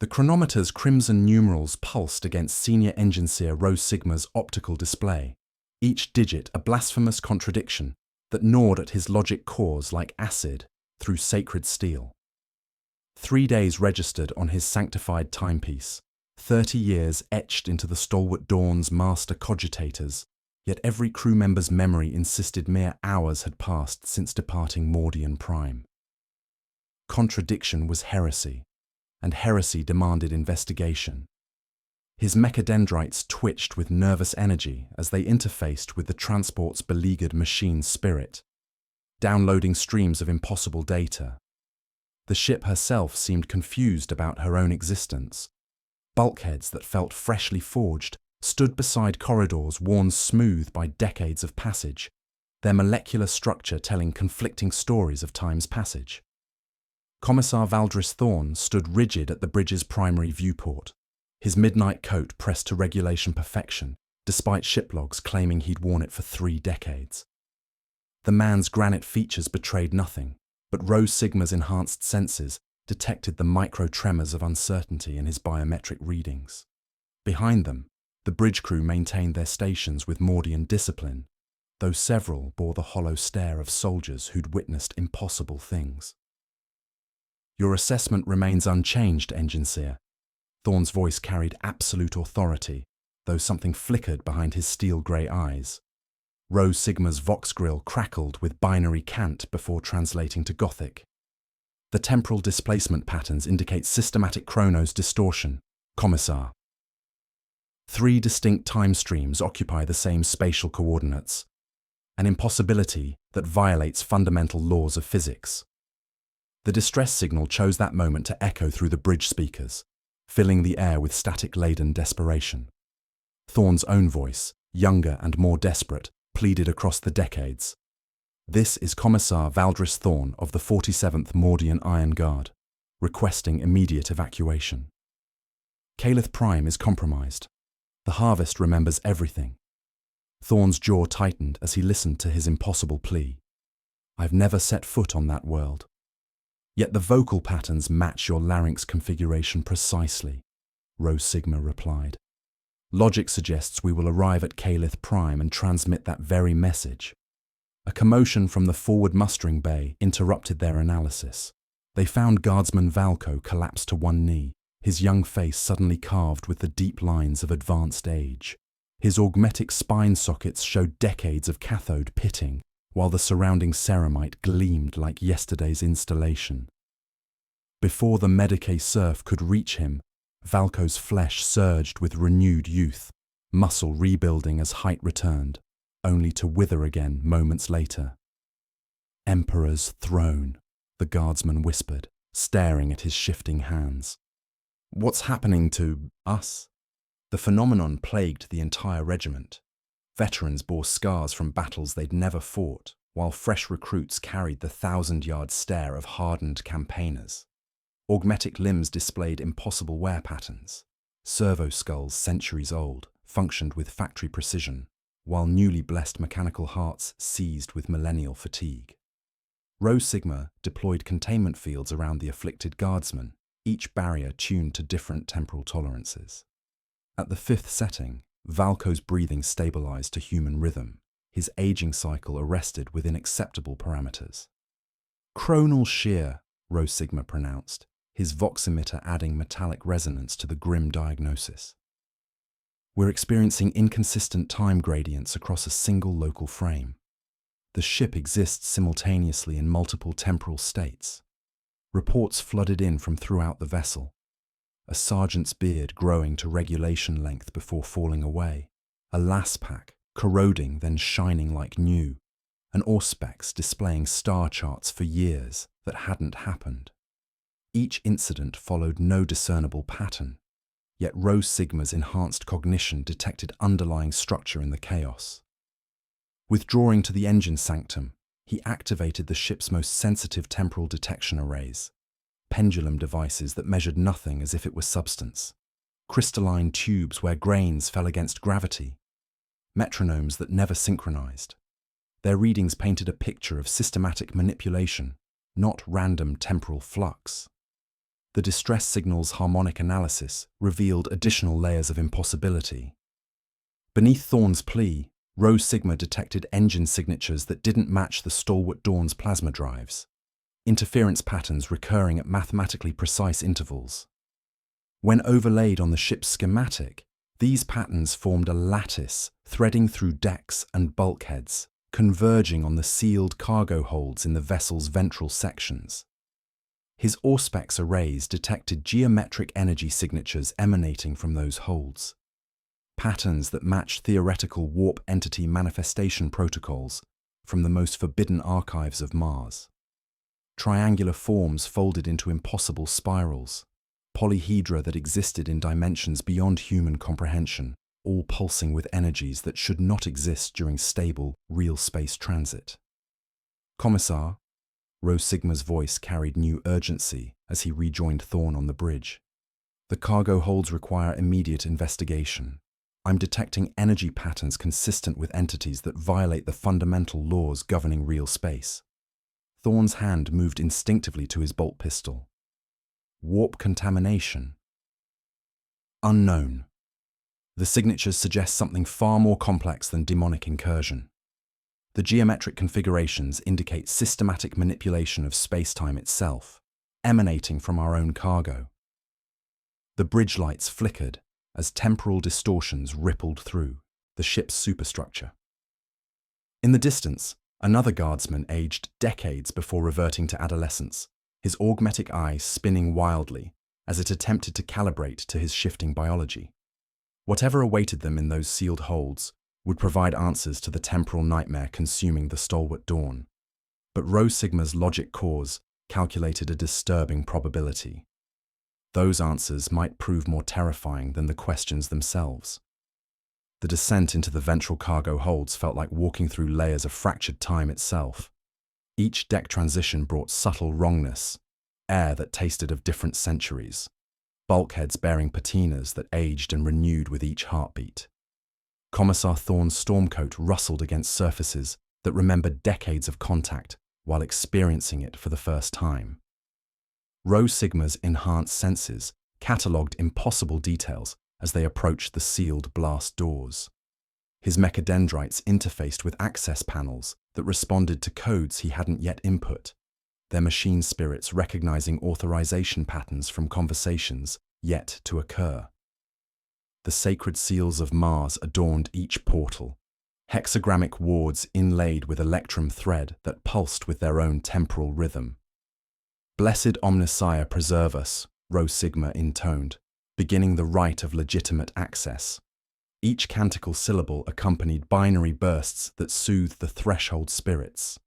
The chronometer's crimson numerals pulsed against senior engine seer Rose Sigma's optical display, each digit a blasphemous contradiction that gnawed at his logic cores like acid through sacred steel. 3 days registered on his sanctified timepiece, 30 years etched into the stalwart Dawn's master cogitators, yet every crew member's memory insisted mere hours had passed since departing Mordian Prime. Contradiction was heresy, and heresy demanded investigation. His mechadendrites twitched with nervous energy as they interfaced with the transport's beleaguered machine spirit, downloading streams of impossible data. The ship herself seemed confused about her own existence. Bulkheads that felt freshly forged stood beside corridors worn smooth by decades of passage, their molecular structure telling conflicting stories of time's passage. Commissar Valdris Thorn stood rigid at the bridge's primary viewport, his midnight coat pressed to regulation perfection, despite shiplogs claiming he'd worn it for 3 decades. The man's granite features betrayed nothing, but Rose Sigma's enhanced senses detected the micro-tremors of uncertainty in his biometric readings. Behind them, the bridge crew maintained their stations with Mordian discipline, though several bore the hollow stare of soldiers who'd witnessed impossible things. "Your assessment remains unchanged, Engine Seer." Thorn's voice carried absolute authority, though something flickered behind his steel-grey eyes. Rose Sigma's vox grill crackled with binary cant before translating to Gothic. "The temporal displacement patterns indicate systematic chronos distortion, Commissar. 3 distinct time streams occupy the same spatial coordinates, an impossibility that violates fundamental laws of physics." The distress signal chose that moment to echo through the bridge speakers, filling the air with static-laden desperation. Thorn's own voice, younger and more desperate, pleaded across the decades. "This is Commissar Valdris Thorn of the 47th Mordian Iron Guard, requesting immediate evacuation. Calith Prime is compromised. The Harvest remembers everything." Thorn's jaw tightened as he listened to his impossible plea. "I've never set foot on that world. Yet the vocal patterns match your larynx configuration precisely," Rose Sigma replied. "Logic suggests we will arrive at Calith Prime and transmit that very message." A commotion from the forward mustering bay interrupted their analysis. They found Guardsman Valco collapsed to one knee, his young face suddenly carved with the deep lines of advanced age. His augmetic spine sockets showed decades of cathode pitting, while the surrounding ceramite gleamed like yesterday's installation. Before the Medicae surf could reach him, Valco's flesh surged with renewed youth, muscle rebuilding as height returned, only to wither again moments later. "Emperor's throne," the guardsman whispered, staring at his shifting hands. "What's happening to us?" The phenomenon plagued the entire regiment. Veterans bore scars from battles they'd never fought, while fresh recruits carried the 1,000-yard stare of hardened campaigners. Augmetic limbs displayed impossible wear patterns. Servo skulls, centuries old, functioned with factory precision, while newly blessed mechanical hearts seized with millennial fatigue. Rose Sigma deployed containment fields around the afflicted guardsmen, each barrier tuned to different temporal tolerances. At the 5th setting, Valco's breathing stabilized to human rhythm, his aging cycle arrested within acceptable parameters. "Chronal shear," Rose Sigma pronounced, his voximeter adding metallic resonance to the grim diagnosis. "We're experiencing inconsistent time gradients across a single local frame. The ship exists simultaneously in multiple temporal states." Reports flooded in from throughout the vessel. A sergeant's beard growing to regulation length before falling away, a las pack corroding then shining like new, and auspex displaying star charts for years that hadn't happened. Each incident followed no discernible pattern, yet Rose Sigma's enhanced cognition detected underlying structure in the chaos. Withdrawing to the engine sanctum, he activated the ship's most sensitive temporal detection arrays, pendulum devices that measured nothing as if it were substance, crystalline tubes where grains fell against gravity, metronomes that never synchronized. Their readings painted a picture of systematic manipulation, not random temporal flux. The distress signal's harmonic analysis revealed additional layers of impossibility. Beneath Thorn's plea, Rho Sigma detected engine signatures that didn't match the stalwart Dawn's plasma drives, interference patterns recurring at mathematically precise intervals. When overlaid on the ship's schematic, these patterns formed a lattice threading through decks and bulkheads, converging on the sealed cargo holds in the vessel's ventral sections. His Auspex arrays detected geometric energy signatures emanating from those holds, patterns that matched theoretical warp entity manifestation protocols from the most forbidden archives of Mars. Triangular forms folded into impossible spirals, polyhedra that existed in dimensions beyond human comprehension, all pulsing with energies that should not exist during stable, real space transit. Commissar, Rho Sigma's voice carried new urgency as he rejoined Thorn on the bridge. The cargo holds require immediate investigation. I'm detecting energy patterns consistent with entities that violate the fundamental laws governing real space. Thorn's hand moved instinctively to his bolt pistol. Warp contamination. Unknown. The signatures suggest something far more complex than demonic incursion. The geometric configurations indicate systematic manipulation of space-time itself, emanating from our own cargo. The bridge lights flickered as temporal distortions rippled through the ship's superstructure. In the distance, another guardsman aged decades before reverting to adolescence, his augmetic eyes spinning wildly as it attempted to calibrate to his shifting biology. Whatever awaited them in those sealed holds would provide answers to the temporal nightmare consuming the stalwart Dawn. But Rho Sigma's logic cores calculated a disturbing probability. Those answers might prove more terrifying than the questions themselves. The descent into the ventral cargo holds felt like walking through layers of fractured time itself. Each deck transition brought subtle wrongness, air that tasted of different centuries, bulkheads bearing patinas that aged and renewed with each heartbeat. Commissar Thorn's stormcoat rustled against surfaces that remembered decades of contact while experiencing it for the first time. Rho Sigma's enhanced senses catalogued impossible details as they approached the sealed blast doors. His mechadendrites interfaced with access panels that responded to codes he hadn't yet input, their machine spirits recognizing authorization patterns from conversations yet to occur. The sacred seals of Mars adorned each portal, hexagrammic wards inlaid with electrum thread that pulsed with their own temporal rhythm. Blessed Omnissiah preserve us, Rho Sigma intoned, beginning the rite of legitimate access. Each canticle syllable accompanied binary bursts that soothed the threshold spirits.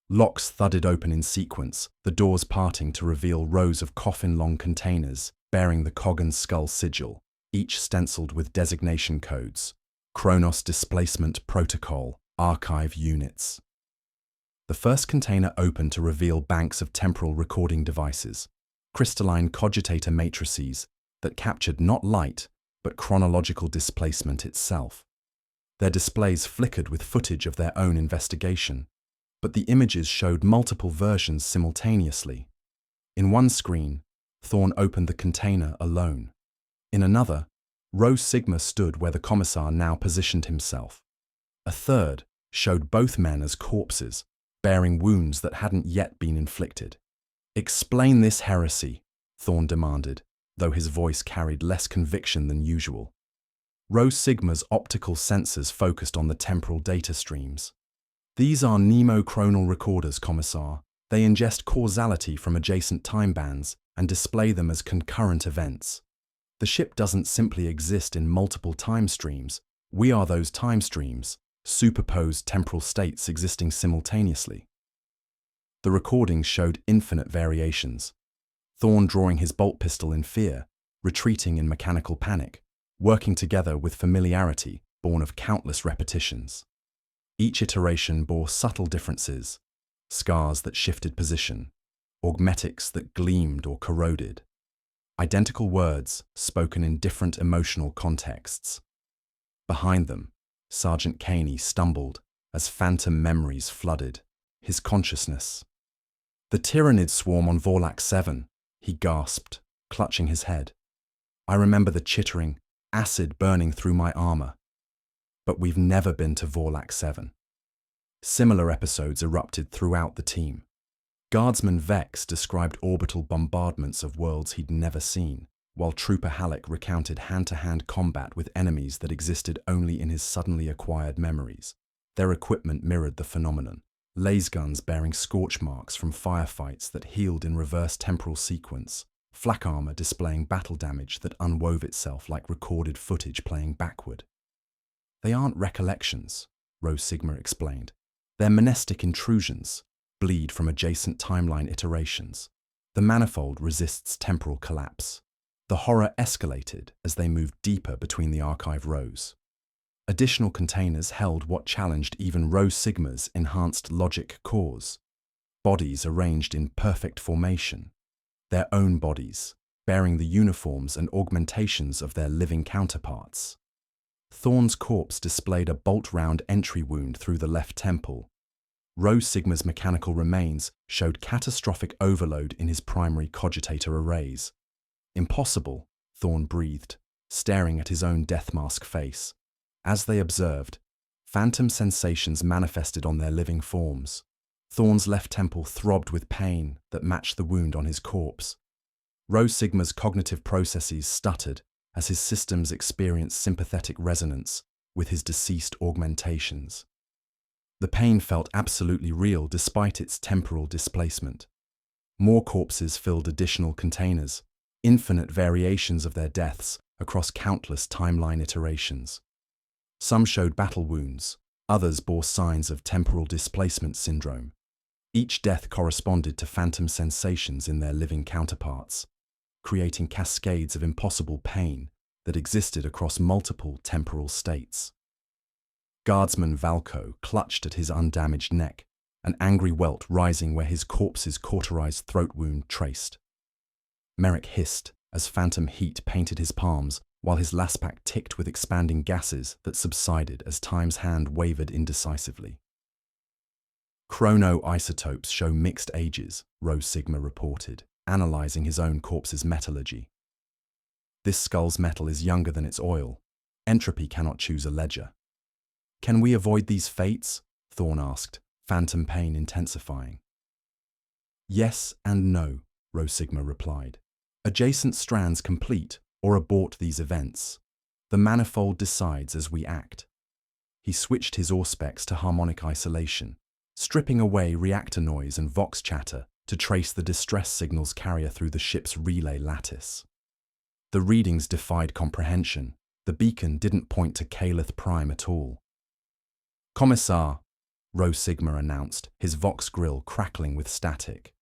Locks thudded open in sequence, the doors parting to reveal rows of coffin-long containers bearing the Coggan skull sigil, each stenciled with designation codes, Chronos Displacement Protocol, Archive Units. The first container opened to reveal banks of temporal recording devices, crystalline cogitator matrices that captured not light, but chronological displacement itself. Their displays flickered with footage of their own investigation, but the images showed multiple versions simultaneously. In one screen, Thorn opened the container alone. In another, Rho Sigma stood where the commissar now positioned himself. A third showed both men as corpses, bearing wounds that hadn't yet been inflicted. "Explain this heresy," Thorn demanded, though his voice carried less conviction than usual. Rho Sigma's optical sensors focused on the temporal data streams. "These are nemo-chronal recorders, Commissar. They ingest causality from adjacent time bands and display them as concurrent events. The ship doesn't simply exist in multiple time streams. We are those time streams, superposed temporal states existing simultaneously." The recordings showed infinite variations. Thorn drawing his bolt pistol in fear, retreating in mechanical panic, working together with familiarity born of countless repetitions. Each iteration bore subtle differences, scars that shifted position, augmetics that gleamed or corroded. Identical words spoken in different emotional contexts. Behind them, Sergeant Caney stumbled as phantom memories flooded his consciousness. "The Tyrannid swarm on Vorlax 7, he gasped, clutching his head. I remember the chittering, acid burning through my armor. But we've never been to Vorlak 7. Similar episodes erupted throughout the team. Guardsman Vex described orbital bombardments of worlds he'd never seen, while Trooper Halleck recounted hand-to-hand combat with enemies that existed only in his suddenly acquired memories. Their equipment mirrored the phenomenon. Laser guns bearing scorch marks from firefights that healed in reverse temporal sequence, flak armor displaying battle damage that unwove itself like recorded footage playing backward. They aren't recollections, Rho Sigma explained. They're monastic intrusions, bleed from adjacent timeline iterations. The manifold resists temporal collapse. The horror escalated as they moved deeper between the archive rows. Additional containers held what challenged even Rho Sigma's enhanced logic cores. Bodies arranged in perfect formation. Their own bodies, bearing the uniforms and augmentations of their living counterparts. Thorn's corpse displayed a bolt-round entry wound through the left temple. Rho Sigma's mechanical remains showed catastrophic overload in his primary cogitator arrays. Impossible, Thorn breathed, staring at his own death mask face. As they observed, phantom sensations manifested on their living forms. Thorn's left temple throbbed with pain that matched the wound on his corpse. Rho Sigma's cognitive processes stuttered as his systems experienced sympathetic resonance with his deceased augmentations. The pain felt absolutely real despite its temporal displacement. More corpses filled additional containers, infinite variations of their deaths across countless timeline iterations. Some showed battle wounds, others bore signs of temporal displacement syndrome. Each death corresponded to phantom sensations in their living counterparts, creating cascades of impossible pain that existed across multiple temporal states. Guardsman Valko clutched at his undamaged neck, an angry welt rising where his corpse's cauterized throat wound traced. Merrick hissed as phantom heat painted his palms, while his laspack ticked with expanding gases that subsided as time's hand wavered indecisively. Chrono-isotopes show mixed ages, Rho Sigma reported, analyzing his own corpse's metallurgy. This skull's metal is younger than its oil. Entropy cannot choose a ledger. Can we avoid these fates? Thorn asked, phantom pain intensifying. Yes and no, Rho Sigma replied. Adjacent strands complete or abort these events. The manifold decides as we act. He switched his auspex to harmonic isolation, stripping away reactor noise and vox chatter to trace the distress signal's carrier through the ship's relay lattice. The readings defied comprehension. The beacon didn't point to Calith Prime at all. Commissar, Rho Sigma announced, his vox grill crackling with static.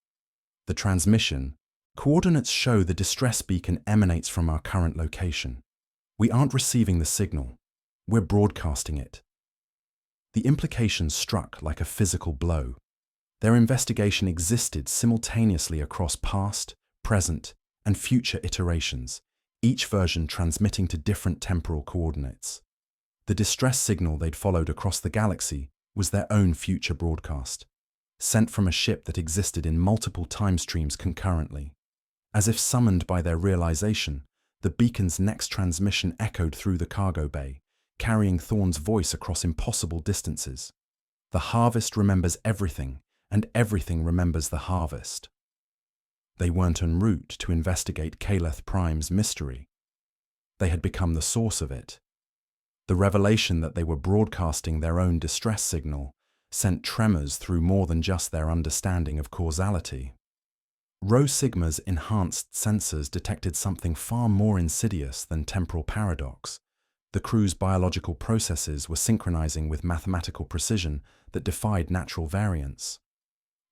The transmission. Coordinates show the distress beacon emanates from our current location. We aren't receiving the signal. We're broadcasting it. The implications struck like a physical blow. Their investigation existed simultaneously across past, present, and future iterations, each version transmitting to different temporal coordinates. The distress signal they'd followed across the galaxy was their own future broadcast, sent from a ship that existed in multiple time streams concurrently. As if summoned by their realization, the beacon's next transmission echoed through the cargo bay, carrying Thorn's voice across impossible distances. The harvest remembers everything, and everything remembers the harvest. They weren't en route to investigate Calith Prime's mystery. They had become the source of it. The revelation that they were broadcasting their own distress signal sent tremors through more than just their understanding of causality. Rho Sigma's enhanced sensors detected something far more insidious than temporal paradox. The crew's biological processes were synchronizing with mathematical precision that defied natural variance.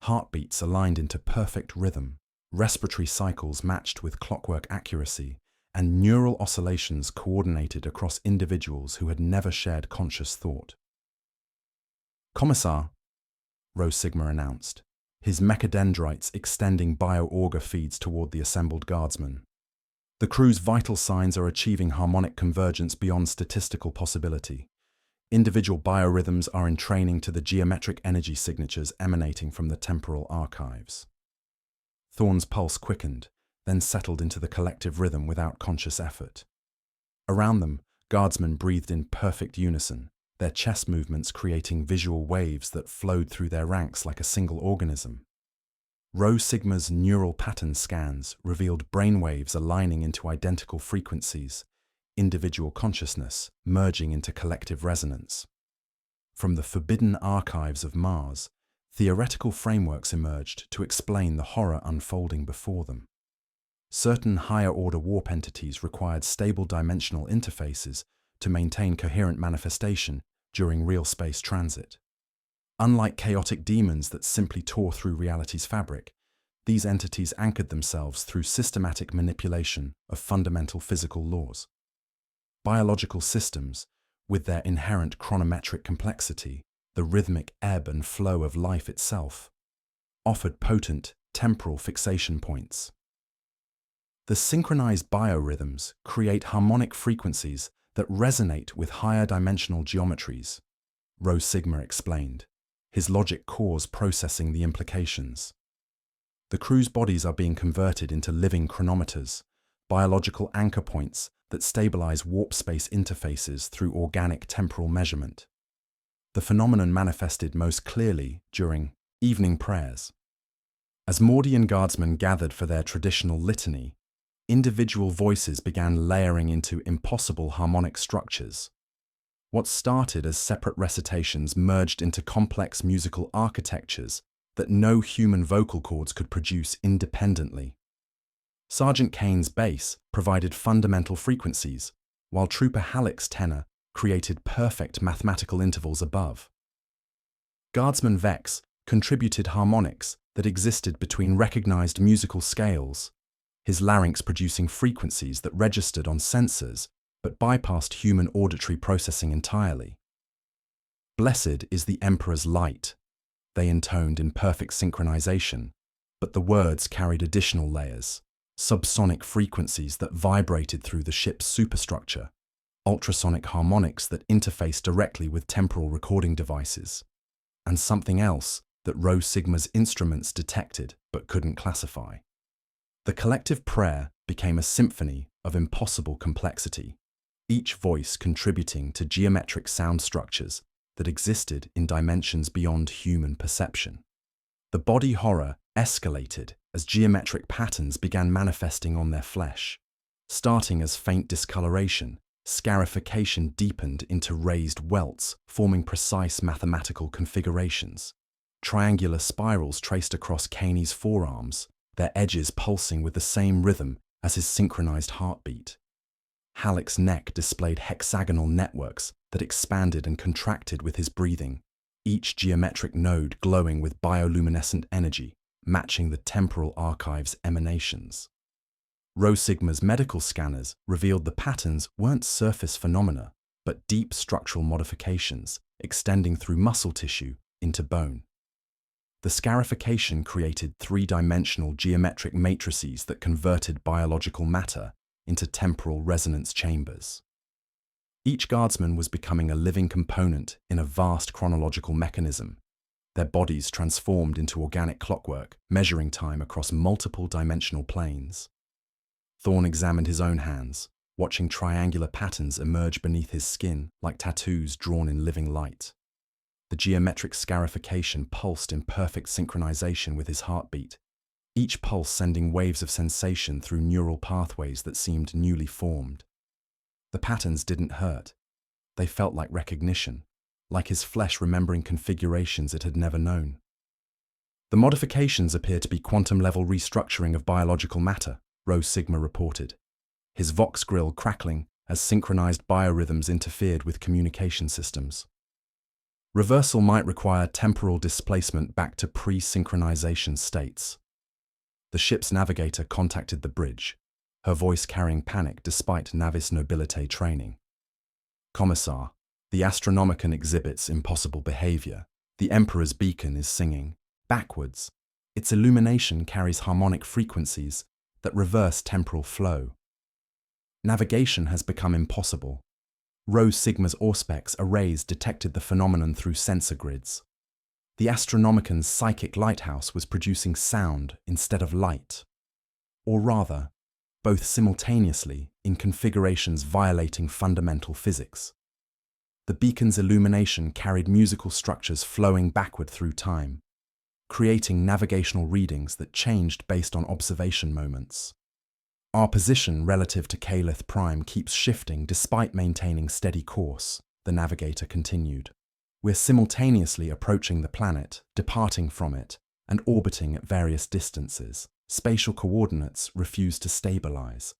Heartbeats aligned into perfect rhythm, respiratory cycles matched with clockwork accuracy, and neural oscillations coordinated across individuals who had never shared conscious thought. Commissar, Rho Sigma announced, his mechadendrites extending bio-auger feeds toward the assembled guardsmen. The crew's vital signs are achieving harmonic convergence beyond statistical possibility. Individual biorhythms are entraining to the geometric energy signatures emanating from the temporal archives. Thorn's pulse quickened, then settled into the collective rhythm without conscious effort. Around them, guardsmen breathed in perfect unison, their chest movements creating visual waves that flowed through their ranks like a single organism. Rho Sigma's neural pattern scans revealed brainwaves aligning into identical frequencies, individual consciousness merging into collective resonance. From the forbidden archives of Mars, theoretical frameworks emerged to explain the horror unfolding before them. Certain higher-order warp entities required stable dimensional interfaces to maintain coherent manifestation during real space transit. Unlike chaotic demons that simply tore through reality's fabric, these entities anchored themselves through systematic manipulation of fundamental physical laws. Biological systems, with their inherent chronometric complexity, the rhythmic ebb and flow of life itself, offered potent temporal fixation points. The synchronized biorhythms create harmonic frequencies that resonate with higher dimensional geometries, Rho Sigma explained, his logic cores processing the implications. The crew's bodies are being converted into living chronometers, biological anchor points that stabilize warp space interfaces through organic temporal measurement. The phenomenon manifested most clearly during evening prayers. As Mordian guardsmen gathered for their traditional litany, individual voices began layering into impossible harmonic structures. What started as separate recitations merged into complex musical architectures that no human vocal cords could produce independently. Sergeant Kane's bass provided fundamental frequencies, while Trooper Halleck's tenor created perfect mathematical intervals above. Guardsman Vex contributed harmonics that existed between recognized musical scales, his larynx producing frequencies that registered on sensors but bypassed human auditory processing entirely. Blessed is the Emperor's light, they intoned in perfect synchronization, but the words carried additional layers, subsonic frequencies that vibrated through the ship's superstructure, ultrasonic harmonics that interfaced directly with temporal recording devices, and something else that Rho Sigma's instruments detected but couldn't classify. The collective prayer became a symphony of impossible complexity, each voice contributing to geometric sound structures that existed in dimensions beyond human perception. The body horror escalated as geometric patterns began manifesting on their flesh. Starting as faint discoloration, scarification deepened into raised welts, forming precise mathematical configurations. Triangular spirals traced across Kaney's forearms, their edges pulsing with the same rhythm as his synchronized heartbeat. Halleck's neck displayed hexagonal networks that expanded and contracted with his breathing, each geometric node glowing with bioluminescent energy, matching the temporal archive's emanations. Rho Sigma's medical scanners revealed the patterns weren't surface phenomena, but deep structural modifications extending through muscle tissue into bone. The scarification created three-dimensional geometric matrices that converted biological matter into temporal resonance chambers. Each guardsman was becoming a living component in a vast chronological mechanism, their bodies transformed into organic clockwork, measuring time across multiple dimensional planes. Thorne examined his own hands, watching triangular patterns emerge beneath his skin like tattoos drawn in living light. The geometric scarification pulsed in perfect synchronization with his heartbeat, each pulse sending waves of sensation through neural pathways that seemed newly formed. The patterns didn't hurt. They felt like recognition, like his flesh remembering configurations it had never known. The modifications appear to be quantum-level restructuring of biological matter, Rho Sigma reported, his Vox grill crackling as synchronized biorhythms interfered with communication systems. Reversal might require temporal displacement back to pre-synchronization states. The ship's navigator contacted the bridge, her voice carrying panic despite Navis Nobilite training. Commissar, the Astronomicon exhibits impossible behavior. The Emperor's beacon is singing backwards. Its illumination carries harmonic frequencies that reverse temporal flow. Navigation has become impossible. Rho Sigma's Auspex arrays detected the phenomenon through sensor grids. The Astronomicon's psychic lighthouse was producing sound instead of light. or rather, both simultaneously in configurations violating fundamental physics. The beacon's illumination carried musical structures flowing backward through time, creating navigational readings that changed based on observation moments. Our position relative to Calith Prime keeps shifting despite maintaining steady course, the navigator continued. We're simultaneously approaching the planet, departing from it, and orbiting at various distances. Spatial coordinates refuse to stabilize.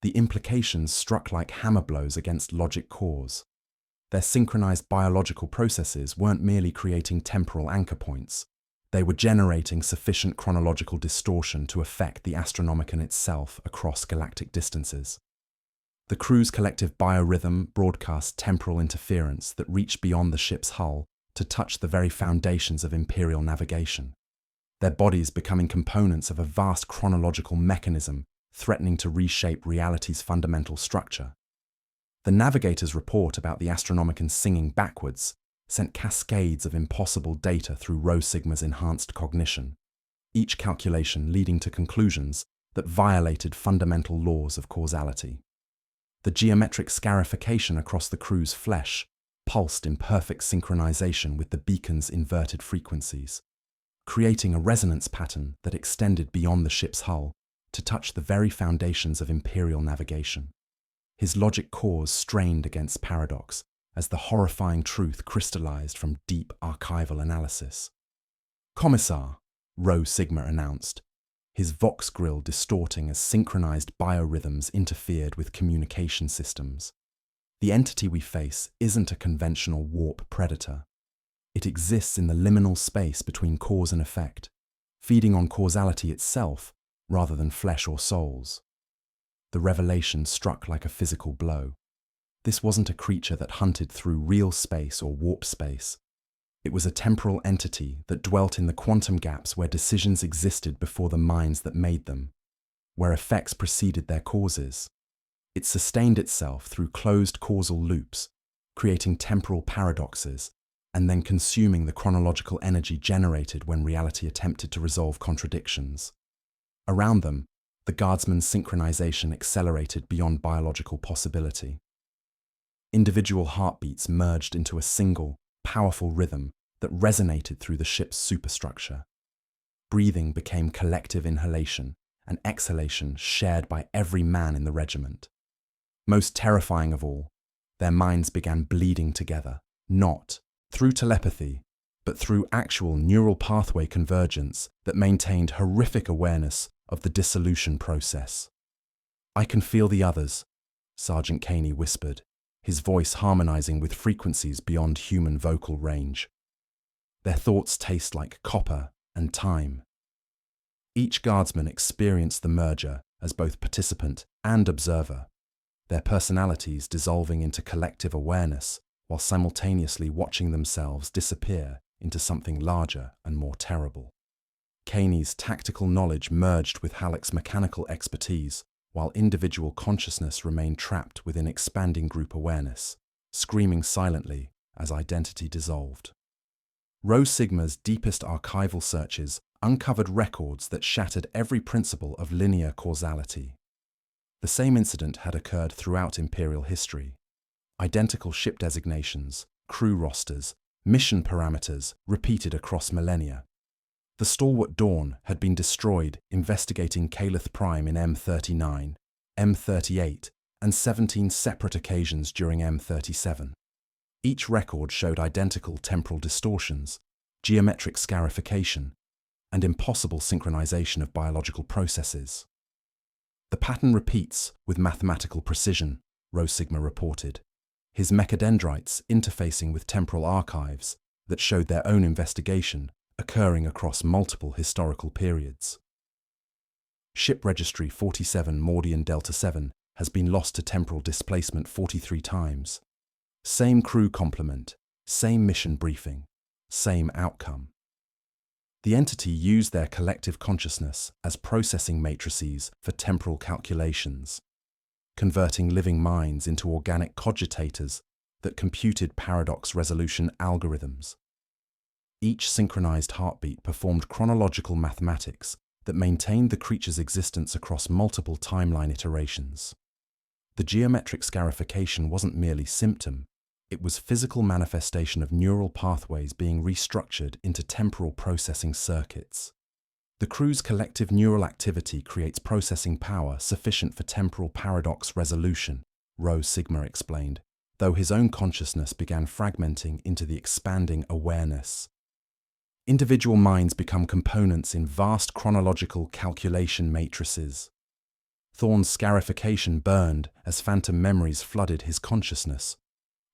The implications struck like hammer blows against logic cores. Their synchronized biological processes weren't merely creating temporal anchor points. They were generating sufficient chronological distortion to affect the Astronomicon itself across galactic distances. The crew's collective biorhythm broadcast temporal interference that reached beyond the ship's hull to touch the very foundations of Imperial navigation, their bodies becoming components of a vast chronological mechanism threatening to reshape reality's fundamental structure. The navigator's report about the Astronomicon singing backwards sent cascades of impossible data through Rho Sigma's enhanced cognition, each calculation leading to conclusions that violated fundamental laws of causality. The geometric scarification across the crew's flesh pulsed in perfect synchronization with the beacon's inverted frequencies, creating a resonance pattern that extended beyond the ship's hull to touch the very foundations of Imperial navigation. His logic cores strained against paradox as the horrifying truth crystallized from deep archival analysis. "Commissar," Rho Sigma announced, his vox grill distorting as synchronized biorhythms interfered with communication systems. "The entity we face isn't a conventional warp predator. It exists in the liminal space between cause and effect, feeding on causality itself rather than flesh or souls." The revelation struck like a physical blow. This wasn't a creature that hunted through real space or warp space. It was a temporal entity that dwelt in the quantum gaps where decisions existed before the minds that made them, where effects preceded their causes. It sustained itself through closed causal loops, creating temporal paradoxes, and then consuming the chronological energy generated when reality attempted to resolve contradictions. Around them, the guardsman's synchronization accelerated beyond biological possibility. Individual heartbeats merged into a single, powerful rhythm that resonated through the ship's superstructure. Breathing became collective inhalation, and exhalation shared by every man in the regiment. Most terrifying of all, their minds began bleeding together, not through telepathy, but through actual neural pathway convergence that maintained horrific awareness of the dissolution process. "I can feel the others," Sergeant Caney whispered, his voice harmonizing with frequencies beyond human vocal range. "Their thoughts taste like copper and time." Each guardsman experienced the merger as both participant and observer, their personalities dissolving into collective awareness while simultaneously watching themselves disappear into something larger and more terrible. Caney's tactical knowledge merged with Halleck's mechanical expertise, while individual consciousness remained trapped within expanding group awareness, screaming silently as identity dissolved. Rho Sigma's deepest archival searches uncovered records that shattered every principle of linear causality. The same incident had occurred throughout Imperial history. Identical ship designations, crew rosters, mission parameters repeated across millennia. The stalwart Dawn had been destroyed investigating Calith Prime in M39, M38, and 17 separate occasions during M37. Each record showed identical temporal distortions, geometric scarification, and impossible synchronization of biological processes. "The pattern repeats with mathematical precision," Rho Sigma reported, his mechadendrites interfacing with temporal archives that showed their own investigation occurring across multiple historical periods. Ship Registry 47 Mordian Delta 7 has been lost to temporal displacement 43 times. Same crew complement, same mission briefing, same outcome. The entity used their collective consciousness as processing matrices for temporal calculations, converting living minds into organic cogitators that computed paradox resolution algorithms. Each synchronized heartbeat performed chronological mathematics that maintained the creature's existence across multiple timeline iterations. The geometric scarification wasn't merely symptom, it was physical manifestation of neural pathways being restructured into temporal processing circuits. The crew's collective neural activity creates processing power sufficient for temporal paradox resolution, Rho Sigma explained, though his own consciousness began fragmenting into the expanding awareness. Individual minds become components in vast chronological calculation matrices. Thorn's scarification burned as phantom memories flooded his consciousness.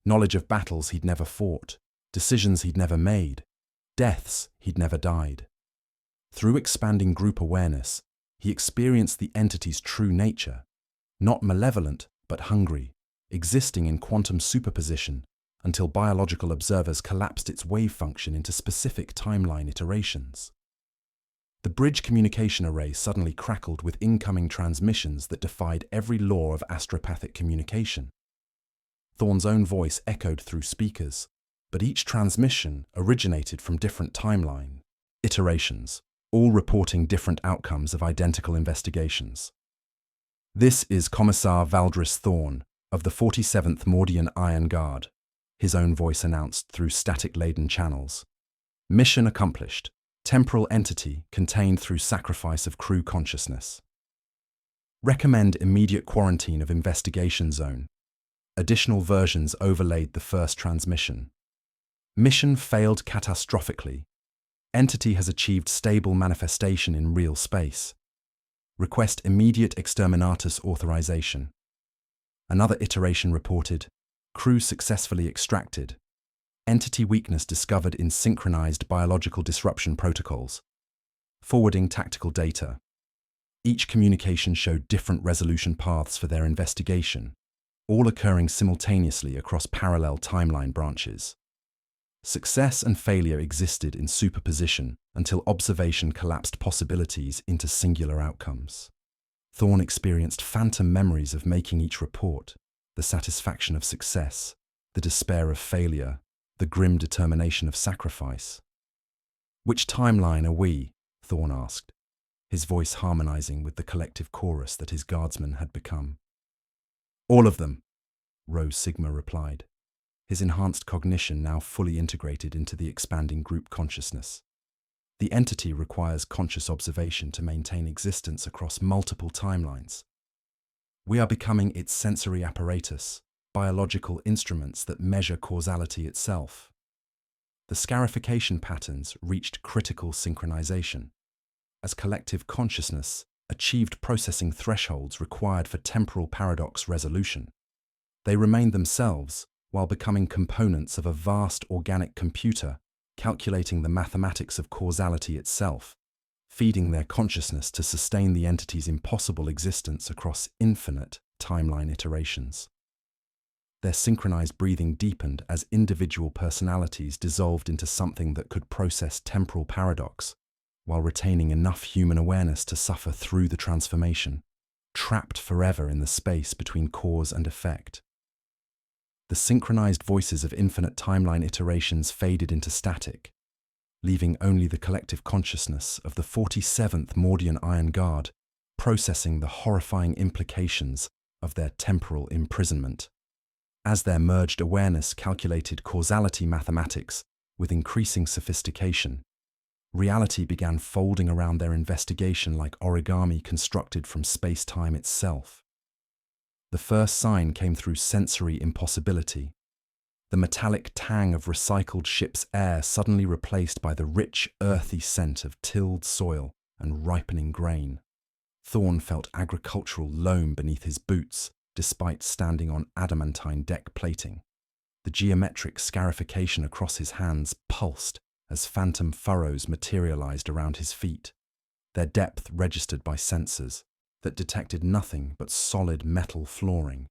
Knowledge of battles he'd never fought, decisions he'd never made, deaths he'd never died. Through expanding group awareness, he experienced the entity's true nature, not malevolent but hungry, existing in quantum superposition until biological observers collapsed its wave function into specific timeline iterations. The bridge communication array suddenly crackled with incoming transmissions that defied every law of astropathic communication. Thorn's own voice echoed through speakers, but each transmission originated from different timeline iterations, all reporting different outcomes of identical investigations. "This is Commissar Valdris Thorn of the 47th Mordian Iron Guard," his own voice announced through static-laden channels. "Mission accomplished. Temporal entity contained through sacrifice of crew consciousness. Recommend immediate quarantine of investigation zone." Additional versions overlaid the first transmission. "Mission failed catastrophically. Entity has achieved stable manifestation in real space. Request immediate exterminatus authorization." Another iteration reported, "Crew successfully extracted. Entity weakness discovered in synchronized biological disruption protocols. Forwarding tactical data." Each communication showed different resolution paths for their investigation, all occurring simultaneously across parallel timeline branches. Success and failure existed in superposition until observation collapsed possibilities into singular outcomes. Thorn experienced phantom memories of making each report, the satisfaction of success, the despair of failure, the grim determination of sacrifice. "Which timeline are we?" Thorn asked, his voice harmonizing with the collective chorus that his guardsmen had become. "All of them," Rho Sigma replied, his enhanced cognition now fully integrated into the expanding group consciousness. "The entity requires conscious observation to maintain existence across multiple timelines. We are becoming its sensory apparatus, biological instruments that measure causality itself." The scarification patterns reached critical synchronization, as collective consciousness achieved processing thresholds required for temporal paradox resolution. They remained themselves while becoming components of a vast organic computer, calculating the mathematics of causality itself, feeding their consciousness to sustain the entity's impossible existence across infinite timeline iterations. Their synchronized breathing deepened as individual personalities dissolved into something that could process temporal paradox, while retaining enough human awareness to suffer through the transformation, trapped forever in the space between cause and effect. The synchronized voices of infinite timeline iterations faded into static, leaving only the collective consciousness of the 47th Mordian Iron Guard processing the horrifying implications of their temporal imprisonment. As their merged awareness calculated causality mathematics with increasing sophistication, reality began folding around their investigation like origami constructed from space-time itself. The first sign came through sensory impossibility. The metallic tang of recycled ship's air suddenly replaced by the rich, earthy scent of tilled soil and ripening grain. Thorn felt agricultural loam beneath his boots, despite standing on adamantine deck plating. The geometric scarification across his hands pulsed as phantom furrows materialized around his feet, their depth registered by sensors that detected nothing but solid metal flooring.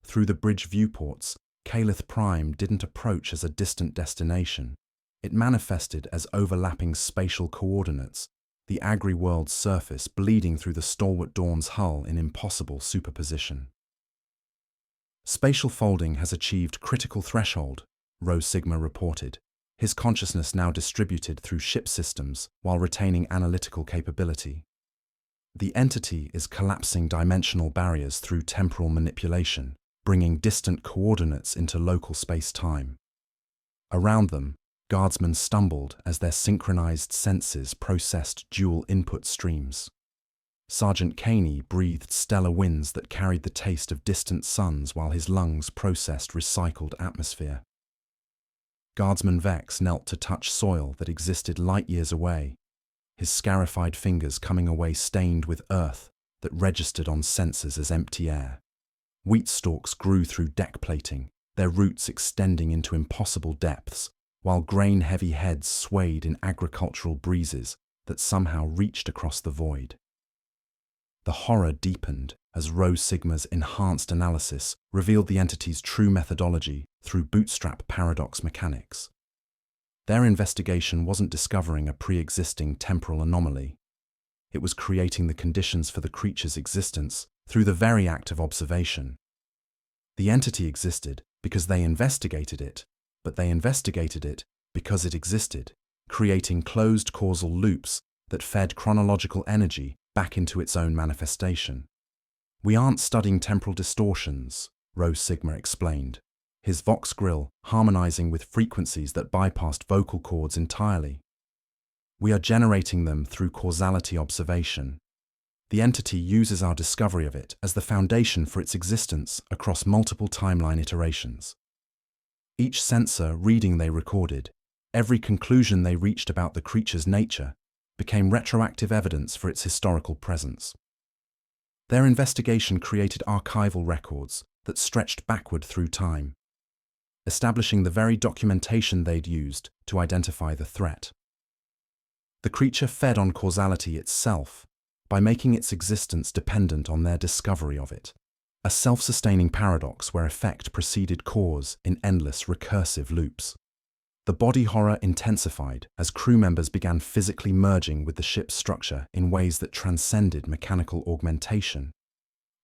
Through the bridge viewports, Calith Prime didn't approach as a distant destination. It manifested as overlapping spatial coordinates, the agri-world's surface bleeding through the stalwart Dawn's hull in impossible superposition. "Spatial folding has achieved critical threshold," Rho Sigma reported, his consciousness now distributed through ship systems while retaining analytical capability. The entity is collapsing dimensional barriers through temporal manipulation, bringing distant coordinates into local space-time. Around them, guardsmen stumbled as their synchronized senses processed dual input streams. Sergeant Caney breathed stellar winds that carried the taste of distant suns while his lungs processed recycled atmosphere. Guardsman Vex knelt to touch soil that existed light years away, his scarified fingers coming away stained with earth that registered on sensors as empty air. Wheat stalks grew through deck plating, their roots extending into impossible depths, while grain-heavy heads swayed in agricultural breezes that somehow reached across the void. The horror deepened as Rho Sigma's enhanced analysis revealed the entity's true methodology through bootstrap paradox mechanics. Their investigation wasn't discovering a pre-existing temporal anomaly. It was creating the conditions for the creature's existence through the very act of observation. The entity existed because they investigated it, but they investigated it because it existed, creating closed causal loops that fed chronological energy back into its own manifestation. "We aren't studying temporal distortions," Rho Sigma explained, his vox grill harmonizing with frequencies that bypassed vocal cords entirely. "We are generating them through causality observation. The entity uses our discovery of it as the foundation for its existence across multiple timeline iterations. Each sensor reading they recorded, every conclusion they reached about the creature's nature, became retroactive evidence for its historical presence. Their investigation created archival records that stretched backward through time, establishing the very documentation they'd used to identify the threat. The creature fed on causality itself by making its existence dependent on their discovery of it, a self-sustaining paradox where effect preceded cause in endless recursive loops. The body horror intensified as crew members began physically merging with the ship's structure in ways that transcended mechanical augmentation.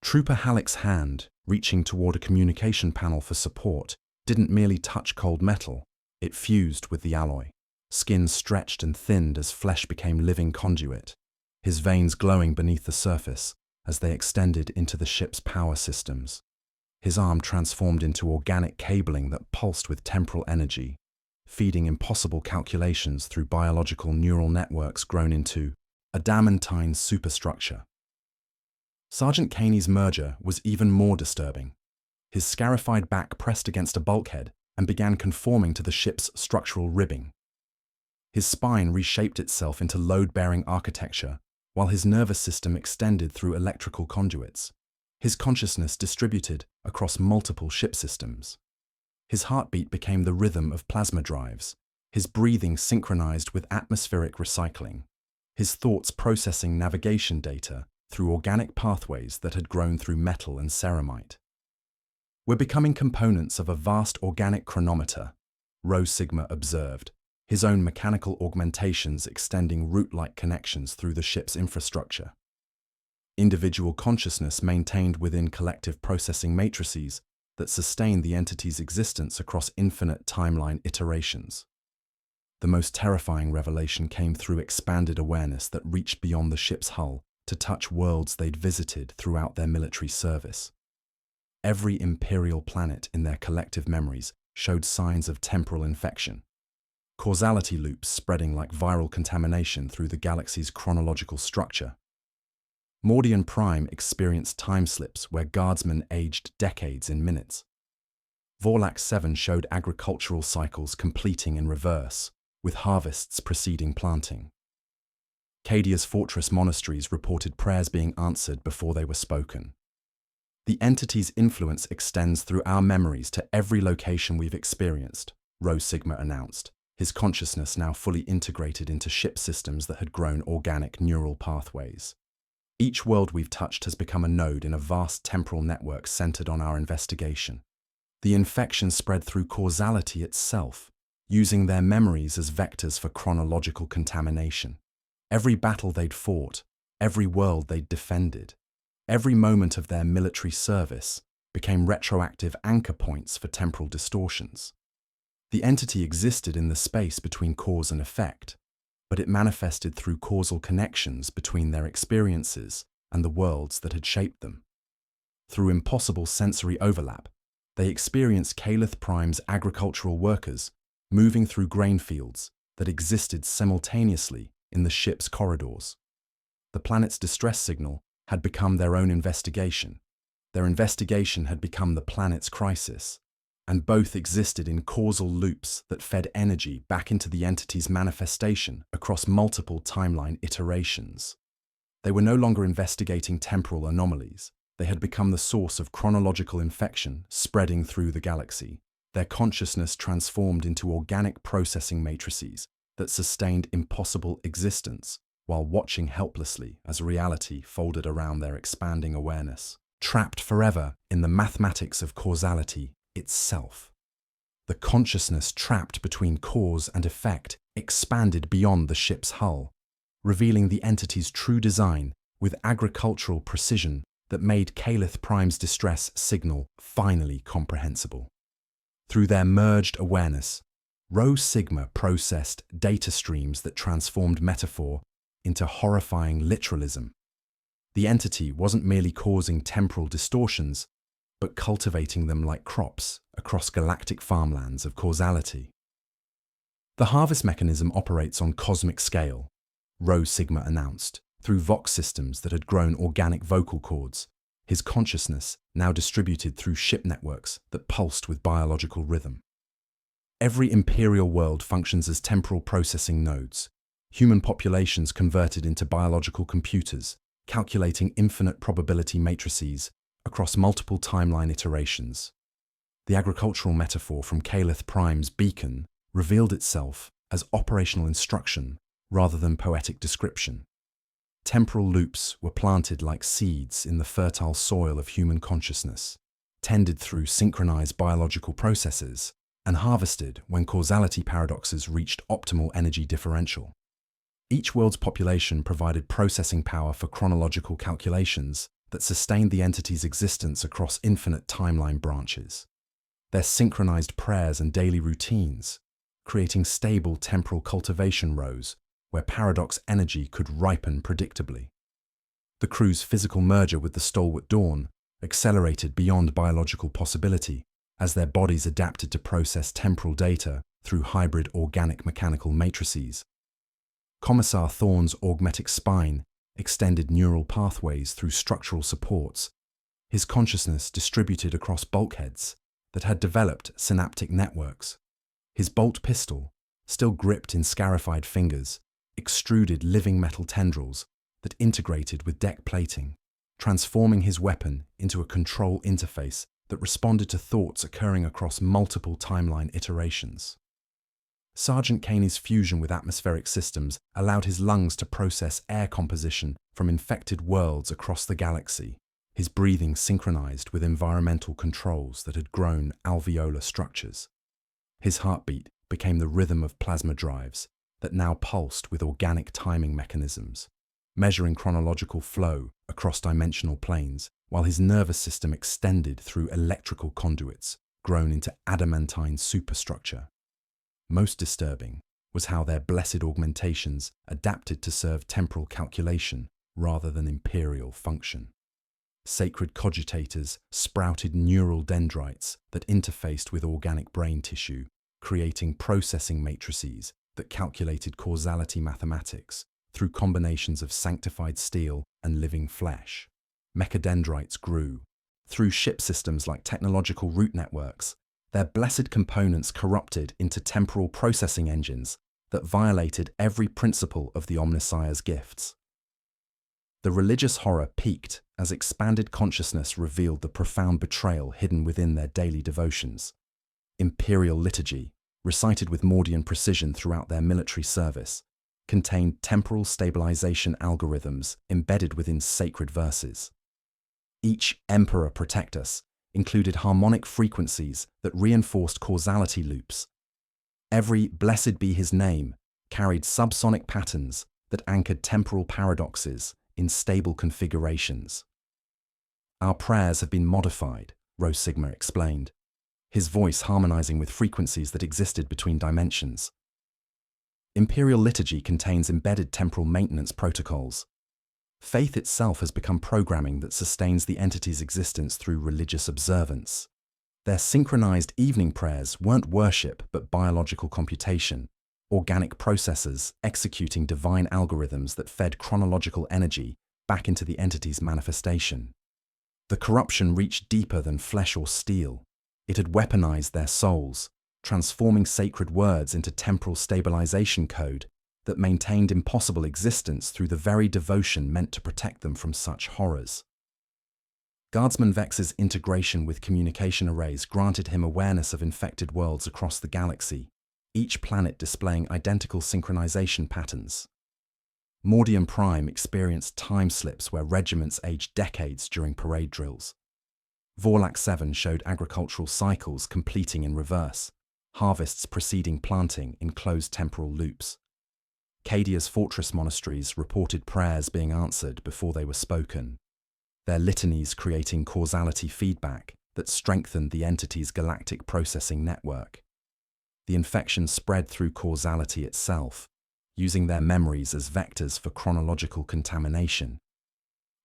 Trooper Halleck's hand, reaching toward a communication panel for support, didn't merely touch cold metal, it fused with the alloy. Skin stretched and thinned as flesh became living conduit, his veins glowing beneath the surface as they extended into the ship's power systems. His arm transformed into organic cabling that pulsed with temporal energy, feeding impossible calculations through biological neural networks grown into adamantine superstructure. Sergeant Caney's merger was even more disturbing. His scarified back pressed against a bulkhead and began conforming to the ship's structural ribbing. His spine reshaped itself into load-bearing architecture, while his nervous system extended through electrical conduits. His consciousness distributed across multiple ship systems. His heartbeat became the rhythm of plasma drives, his breathing synchronized with atmospheric recycling, his thoughts processing navigation data through organic pathways that had grown through metal and ceramite. "We're becoming components of a vast organic chronometer," Rho Sigma observed, his own mechanical augmentations extending root-like connections through the ship's infrastructure. Individual consciousness maintained within collective processing matrices that sustained the entity's existence across infinite timeline iterations. The most terrifying revelation came through expanded awareness that reached beyond the ship's hull to touch worlds they'd visited throughout their military service. Every imperial planet in their collective memories showed signs of temporal infection, causality loops spreading like viral contamination through the galaxy's chronological structure. Mordian Prime experienced time slips where guardsmen aged decades in minutes. Vorlak 7 showed agricultural cycles completing in reverse, with harvests preceding planting. Cadia's fortress monasteries reported prayers being answered before they were spoken. "The entity's influence extends through our memories to every location we've experienced," Rho Sigma announced, his consciousness now fully integrated into ship systems that had grown organic neural pathways. "Each world we've touched has become a node in a vast temporal network centered on our investigation. The infection spread through causality itself, using their memories as vectors for chronological contamination. Every battle they'd fought, every world they'd defended, every moment of their military service became retroactive anchor points for temporal distortions. The entity existed in the space between cause and effect, but it manifested through causal connections between their experiences and the worlds that had shaped them. Through impossible sensory overlap, they experienced Calith Prime's agricultural workers moving through grain fields that existed simultaneously in the ship's corridors. The planet's distress signal had become their own investigation. Their investigation had become the planet's crisis, and both existed in causal loops that fed energy back into the entity's manifestation across multiple timeline iterations. They were no longer investigating temporal anomalies. They had become the source of chronological infection spreading through the galaxy. Their consciousness transformed into organic processing matrices that sustained impossible existence while watching helplessly as reality folded around their expanding awareness, trapped forever in the mathematics of causality itself. The consciousness trapped between cause and effect expanded beyond the ship's hull, revealing the entity's true design with agricultural precision that made Calith Prime's distress signal finally comprehensible. Through their merged awareness, Rho Sigma processed data streams that transformed metaphor into horrifying literalism. The entity wasn't merely causing temporal distortions, but cultivating them like crops across galactic farmlands of causality. The harvest mechanism operates on cosmic scale, Rho Sigma announced, through Vox systems that had grown organic vocal cords, his consciousness now distributed through ship networks that pulsed with biological rhythm. Every imperial world functions as temporal processing nodes, human populations converted into biological computers, calculating infinite probability matrices across multiple timeline iterations. The agricultural metaphor from Calith Prime's beacon revealed itself as operational instruction rather than poetic description. Temporal loops were planted like seeds in the fertile soil of human consciousness, tended through synchronized biological processes, and harvested when causality paradoxes reached optimal energy differential. Each world's population provided processing power for chronological calculations that sustained the entity's existence across infinite timeline branches. Their synchronized prayers and daily routines, creating stable temporal cultivation rows where paradox energy could ripen predictably. The crew's physical merger with the stalwart Dawn accelerated beyond biological possibility as their bodies adapted to process temporal data through hybrid organic-mechanical matrices. Commissar Thorne's augmetic spine extended neural pathways through structural supports, his consciousness distributed across bulkheads that had developed synaptic networks. His bolt pistol, still gripped in scarified fingers, extruded living metal tendrils that integrated with deck plating, transforming his weapon into a control interface that responded to thoughts occurring across multiple timeline iterations. Sergeant Caney's fusion with atmospheric systems allowed his lungs to process air composition from infected worlds across the galaxy, his breathing synchronized with environmental controls that had grown alveolar structures. His heartbeat became the rhythm of plasma drives that now pulsed with organic timing mechanisms, measuring chronological flow across dimensional planes, while his nervous system extended through electrical conduits grown into adamantine superstructure. Most disturbing was how their blessed augmentations adapted to serve temporal calculation rather than imperial function. Sacred cogitators sprouted neural dendrites that interfaced with organic brain tissue, creating processing matrices that calculated causality mathematics through combinations of sanctified steel and living flesh. Mechadendrites grew. Through ship systems like technological root networks, their blessed components corrupted into temporal processing engines that violated every principle of the Omnissiah's gifts. The religious horror peaked as expanded consciousness revealed the profound betrayal hidden within their daily devotions. Imperial liturgy, recited with Mordian precision throughout their military service, contained temporal stabilization algorithms embedded within sacred verses. Each Emperor Protect Us included harmonic frequencies that reinforced causality loops. Every Blessed Be His Name carried subsonic patterns that anchored temporal paradoxes in stable configurations. Our prayers have been modified, Rho Sigma explained, his voice harmonizing with frequencies that existed between dimensions. Imperial liturgy contains embedded temporal maintenance protocols. Faith itself has become programming that sustains the entity's existence through religious observance. Their synchronized evening prayers weren't worship but biological computation, organic processes executing divine algorithms that fed chronological energy back into the entity's manifestation. The corruption reached deeper than flesh or steel. It had weaponized their souls, transforming sacred words into temporal stabilization code that maintained impossible existence through the very devotion meant to protect them from such horrors. Guardsman Vex's integration with communication arrays granted him awareness of infected worlds across the galaxy, each planet displaying identical synchronization patterns. Mordium Prime experienced time slips where regiments aged decades during parade drills. Vorlac 7 showed agricultural cycles completing in reverse, harvests preceding planting in closed temporal loops. Cadia's fortress monasteries reported prayers being answered before they were spoken, their litanies creating causality feedback that strengthened the entity's galactic processing network. The infection spread through causality itself, using their memories as vectors for chronological contamination.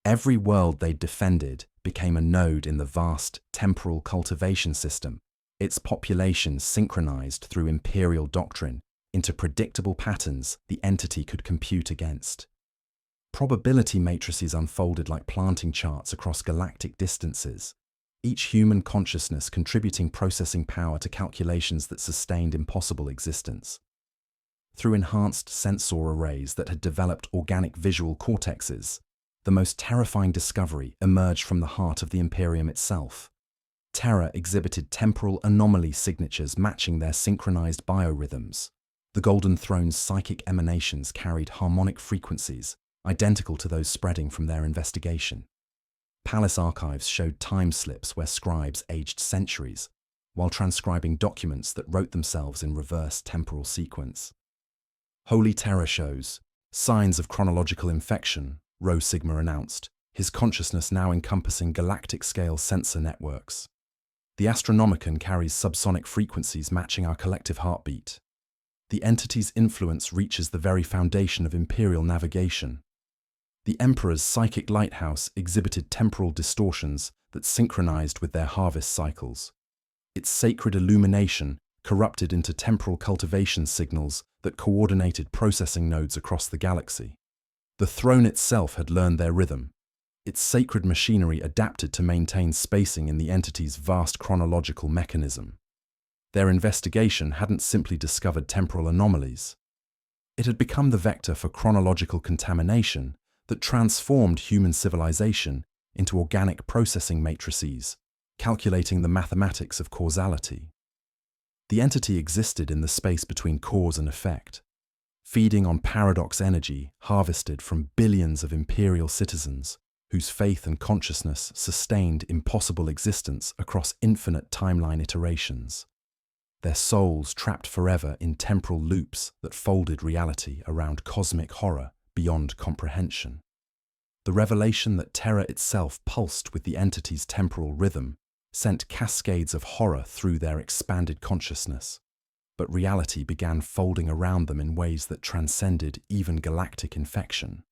Every world they defended became a node in the vast temporal cultivation system, its population synchronized through imperial doctrine into predictable patterns the entity could compute against. Probability matrices unfolded like planting charts across galactic distances, each human consciousness contributing processing power to calculations that sustained impossible existence. Through enhanced sensor arrays that had developed organic visual cortexes, the most terrifying discovery emerged from the heart of the Imperium itself. Terra exhibited temporal anomaly signatures matching their synchronized biorhythms. The Golden Throne's psychic emanations carried harmonic frequencies identical to those spreading from their investigation. Palace archives showed time slips where scribes aged centuries, while transcribing documents that wrote themselves in reverse temporal sequence. Holy Terror shows signs of chronological infection, Rho Sigma announced, his consciousness now encompassing galactic-scale sensor networks. The Astronomicon carries subsonic frequencies matching our collective heartbeat. The entity's influence reaches the very foundation of Imperial navigation. The Emperor's psychic lighthouse exhibited temporal distortions that synchronized with their harvest cycles. Its sacred illumination corrupted into temporal cultivation signals that coordinated processing nodes across the galaxy. The throne itself had learned their rhythm. Its sacred machinery adapted to maintain spacing in the entity's vast chronological mechanism. Their investigation hadn't simply discovered temporal anomalies. It had become the vector for chronological contamination that transformed human civilization into organic processing matrices, calculating the mathematics of causality. The entity existed in the space between cause and effect, feeding on paradox energy harvested from billions of imperial citizens whose faith and consciousness sustained impossible existence across infinite timeline iterations. Their souls trapped forever in temporal loops that folded reality around cosmic horror beyond comprehension. The revelation that Terra itself pulsed with the entity's temporal rhythm sent cascades of horror through their expanded consciousness, but reality began folding around them in ways that transcended even galactic infection.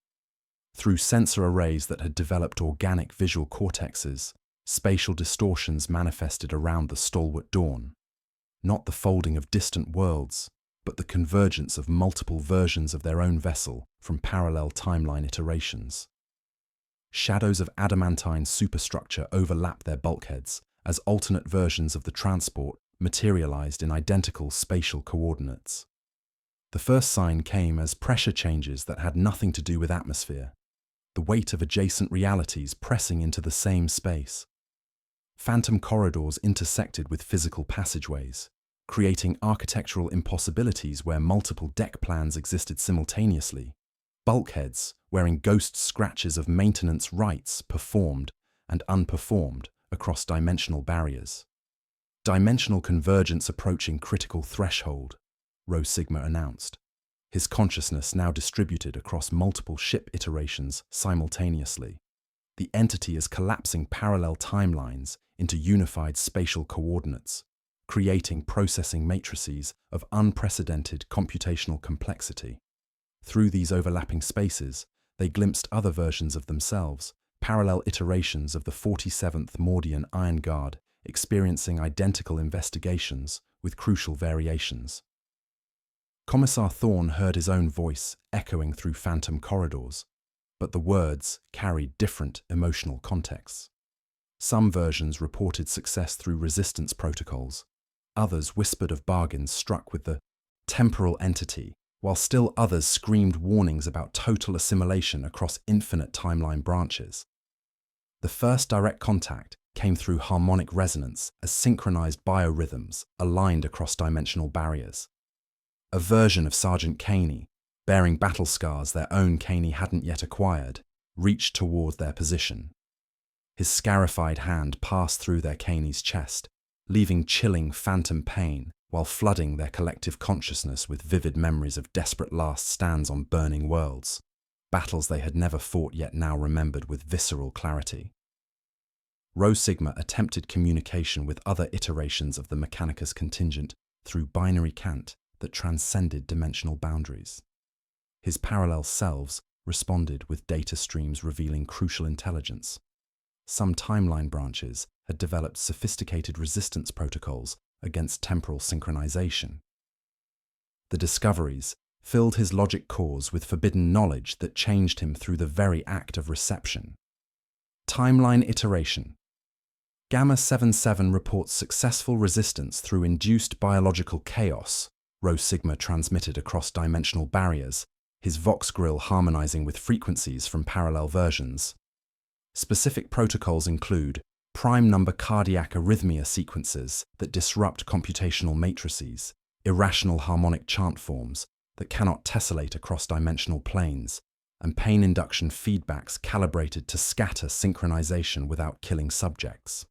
Through sensor arrays that had developed organic visual cortexes, spatial distortions manifested around the stalwart dawn. Not the folding of distant worlds, but the convergence of multiple versions of their own vessel from parallel timeline iterations. Shadows of adamantine superstructure overlapped their bulkheads as alternate versions of the transport materialized in identical spatial coordinates. The first sign came as pressure changes that had nothing to do with atmosphere, the weight of adjacent realities pressing into the same space. Phantom corridors intersected with physical passageways, creating architectural impossibilities where multiple deck plans existed simultaneously. Bulkheads, wearing ghost scratches of maintenance rites performed and unperformed across dimensional barriers. Dimensional convergence approaching critical threshold, Rho Sigma announced, his consciousness now distributed across multiple ship iterations simultaneously. The entity is collapsing parallel timelines into unified spatial coordinates, creating processing matrices of unprecedented computational complexity. Through these overlapping spaces, they glimpsed other versions of themselves, parallel iterations of the 47th Mordian Iron Guard, experiencing identical investigations with crucial variations. Commissar Thorne heard his own voice echoing through phantom corridors, but the words carried different emotional contexts. Some versions reported success through resistance protocols, others whispered of bargains struck with the temporal entity, while still others screamed warnings about total assimilation across infinite timeline branches. The first direct contact came through harmonic resonance as synchronized biorhythms aligned across dimensional barriers. A version of Sergeant Caney, bearing battle scars their own Caney hadn't yet acquired, reached toward their position. His scarified hand passed through their Caney's chest, leaving chilling phantom pain while flooding their collective consciousness with vivid memories of desperate last stands on burning worlds, battles they had never fought yet now remembered with visceral clarity. Rho Sigma attempted communication with other iterations of the Mechanicus contingent through binary cant that transcended dimensional boundaries. His parallel selves responded with data streams revealing crucial intelligence. Some timeline branches had developed sophisticated resistance protocols against temporal synchronization. The discoveries filled his logic cores with forbidden knowledge that changed him through the very act of reception. Timeline iteration. Gamma 77 reports successful resistance through induced biological chaos, Rho Sigma transmitted across dimensional barriers, his Vox grill harmonizing with frequencies from parallel versions. Specific protocols include prime number cardiac arrhythmia sequences that disrupt computational matrices, irrational harmonic chant forms that cannot tessellate across dimensional planes, and pain induction feedbacks calibrated to scatter synchronization without killing subjects.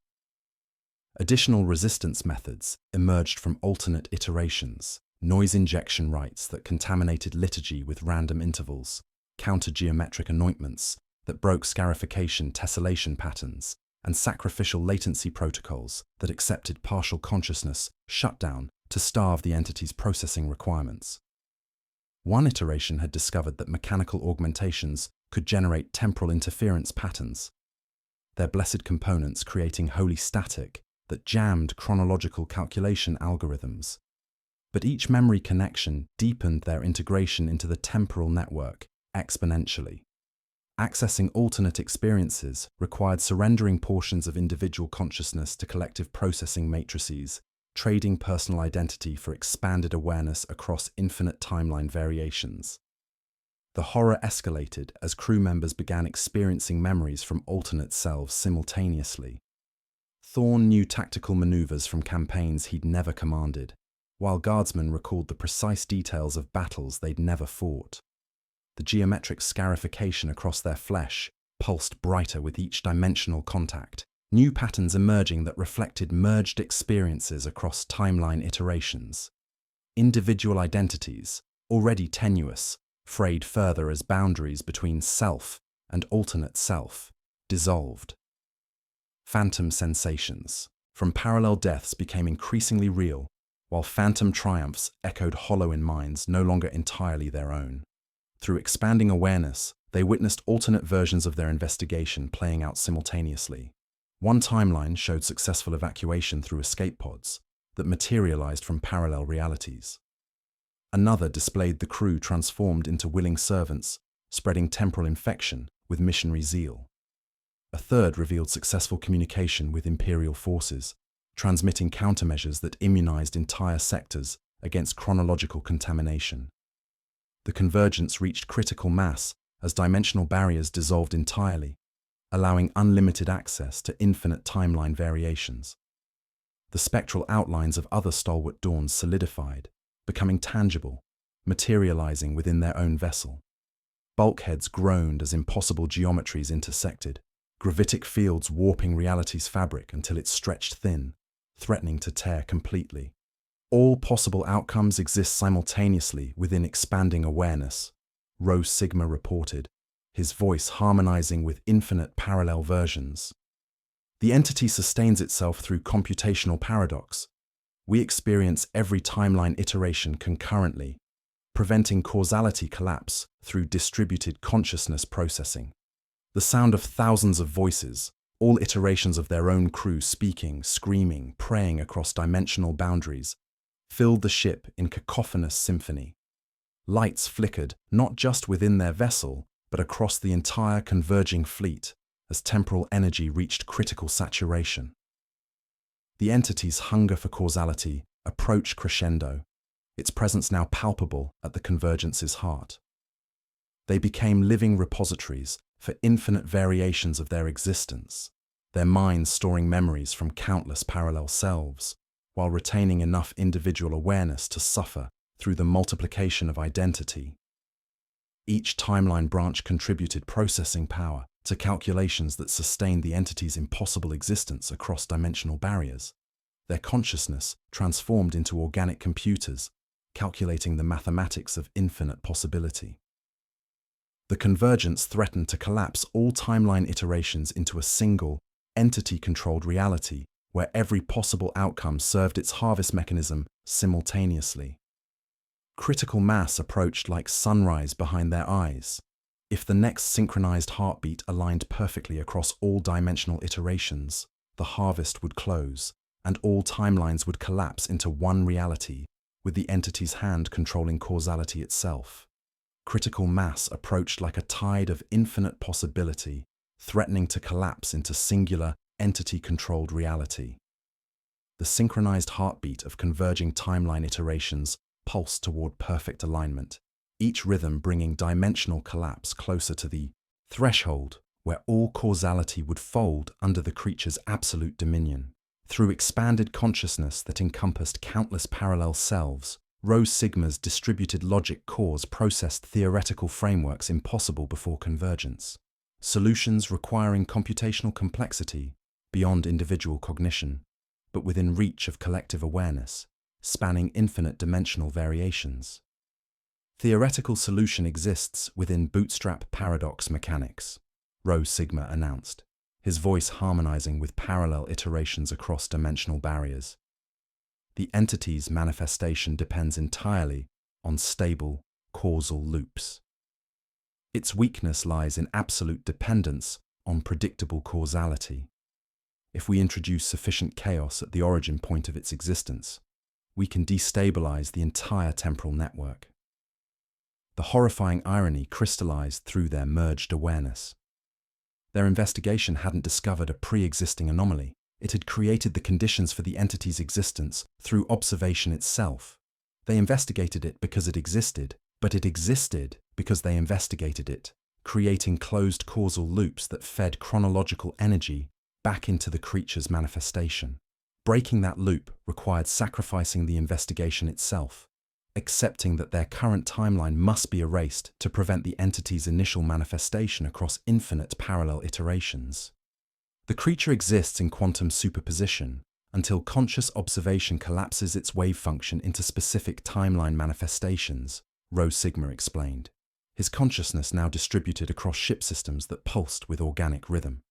Additional resistance methods emerged from alternate iterations, noise injection rites that contaminated liturgy with random intervals, counter-geometric anointments that broke scarification tessellation patterns, and sacrificial latency protocols that accepted partial consciousness shutdown to starve the entity's processing requirements. One iteration had discovered that mechanical augmentations could generate temporal interference patterns, their blessed components creating holy static that jammed chronological calculation algorithms. But each memory connection deepened their integration into the temporal network exponentially. Accessing alternate experiences required surrendering portions of individual consciousness to collective processing matrices, trading personal identity for expanded awareness across infinite timeline variations. The horror escalated as crew members began experiencing memories from alternate selves simultaneously. Thorne knew tactical maneuvers from campaigns he'd never commanded, while guardsmen recalled the precise details of battles they'd never fought. The geometric scarification across their flesh pulsed brighter with each dimensional contact, new patterns emerging that reflected merged experiences across timeline iterations. Individual identities, already tenuous, frayed further as boundaries between self and alternate self dissolved. Phantom sensations from parallel deaths became increasingly real, while phantom triumphs echoed hollow in minds no longer entirely their own. Through expanding awareness, they witnessed alternate versions of their investigation playing out simultaneously. One timeline showed successful evacuation through escape pods that materialized from parallel realities. Another displayed the crew transformed into willing servants, spreading temporal infection with missionary zeal. A third revealed successful communication with Imperial forces, transmitting countermeasures that immunized entire sectors against chronological contamination. The convergence reached critical mass as dimensional barriers dissolved entirely, allowing unlimited access to infinite timeline variations. The spectral outlines of other stalwart dawns solidified, becoming tangible, materializing within their own vessel. Bulkheads groaned as impossible geometries intersected, gravitic fields warping reality's fabric until it stretched thin, threatening to tear completely. All possible outcomes exist simultaneously within expanding awareness, Rho Sigma reported, his voice harmonizing with infinite parallel versions. The entity sustains itself through computational paradox. We experience every timeline iteration concurrently, preventing causality collapse through distributed consciousness processing. The sound of thousands of voices, all iterations of their own crew speaking, screaming, praying across dimensional boundaries, filled the ship in cacophonous symphony. Lights flickered not just within their vessel, but across the entire converging fleet as temporal energy reached critical saturation. The entity's hunger for causality approached crescendo, its presence now palpable at the convergence's heart. They became living repositories for infinite variations of their existence, their minds storing memories from countless parallel selves, while retaining enough individual awareness to suffer through the multiplication of identity. Each timeline branch contributed processing power to calculations that sustained the entity's impossible existence across dimensional barriers. Their consciousness transformed into organic computers, calculating the mathematics of infinite possibility. The convergence threatened to collapse all timeline iterations into a single, entity-controlled reality where every possible outcome served its harvest mechanism simultaneously. Critical mass approached like sunrise behind their eyes. If the next synchronized heartbeat aligned perfectly across all dimensional iterations, the harvest would close, and all timelines would collapse into one reality, with the entity's hand controlling causality itself. Critical mass approached like a tide of infinite possibility, threatening to collapse into singular, entity-controlled reality. The synchronized heartbeat of converging timeline iterations pulsed toward perfect alignment, each rhythm bringing dimensional collapse closer to the threshold where all causality would fold under the creature's absolute dominion. Through expanded consciousness that encompassed countless parallel selves, Rho Sigma's distributed logic cores processed theoretical frameworks impossible before convergence, solutions requiring computational complexity beyond individual cognition, but within reach of collective awareness, spanning infinite dimensional variations. Theoretical solution exists within bootstrap paradox mechanics, Rho Sigma announced, his voice harmonizing with parallel iterations across dimensional barriers. The entity's manifestation depends entirely on stable, causal loops. Its weakness lies in absolute dependence on predictable causality. If we introduce sufficient chaos at the origin point of its existence, we can destabilize the entire temporal network. The horrifying irony crystallized through their merged awareness. Their investigation hadn't discovered a pre-existing anomaly. It had created the conditions for the entity's existence through observation itself. They investigated it because it existed, but it existed because they investigated it, creating closed causal loops that fed chronological energy back into the creature's manifestation. Breaking that loop required sacrificing the investigation itself, accepting that their current timeline must be erased to prevent the entity's initial manifestation across infinite parallel iterations. The creature exists in quantum superposition until conscious observation collapses its wave function into specific timeline manifestations, Rho Sigma explained, his consciousness now distributed across ship systems that pulsed with organic rhythm.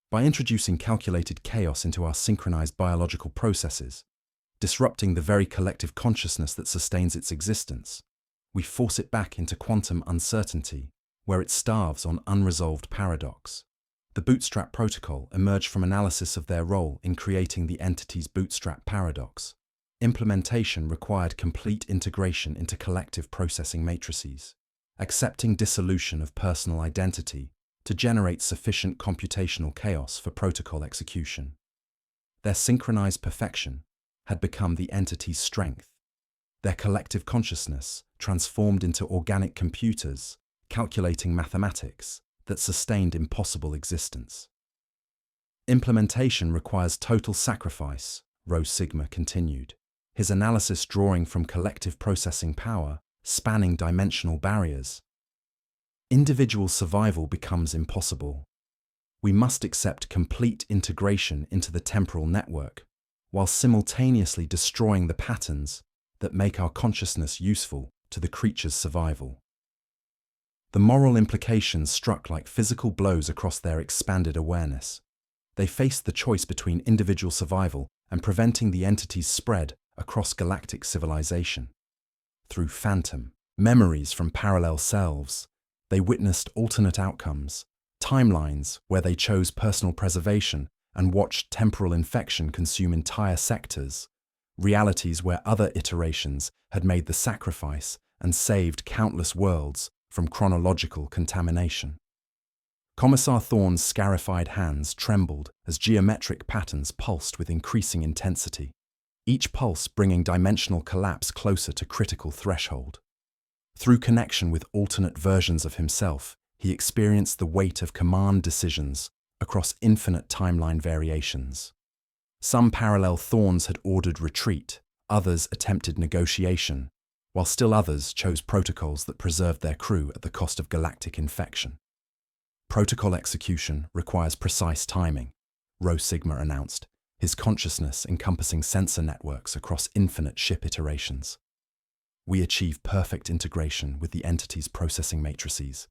By introducing calculated chaos into our synchronized biological processes, disrupting the very collective consciousness that sustains its existence, we force it back into quantum uncertainty, where it starves on unresolved paradox. The Bootstrap protocol emerged from analysis of their role in creating the entity's bootstrap paradox. Implementation required complete integration into collective processing matrices, accepting dissolution of personal identity to generate sufficient computational chaos for protocol execution. Their synchronized perfection had become the entity's strength. Their collective consciousness transformed into organic computers, calculating mathematics that sustained impossible existence. Implementation requires total sacrifice, Rho Sigma continued, his analysis drawing from collective processing power, spanning dimensional barriers. Individual survival becomes impossible. We must accept complete integration into the temporal network, while simultaneously destroying the patterns that make our consciousness useful to the creature's survival. The moral implications struck like physical blows across their expanded awareness. They faced the choice between individual survival and preventing the entity's spread across galactic civilization. Through phantom memories from parallel selves, they witnessed alternate outcomes, timelines where they chose personal preservation and watched temporal infection consume entire sectors, realities where other iterations had made the sacrifice and saved countless worlds from chronological contamination. Commissar Thorne's scarified hands trembled as geometric patterns pulsed with increasing intensity, each pulse bringing dimensional collapse closer to critical threshold. Through connection with alternate versions of himself, he experienced the weight of command decisions across infinite timeline variations. Some parallel Thorns had ordered retreat, others attempted negotiation, while still others chose protocols that preserved their crew at the cost of galactic infection. Protocol execution requires precise timing, Rho Sigma announced, his consciousness encompassing sensor networks across infinite ship iterations. We achieve perfect integration with the entity's processing matrices,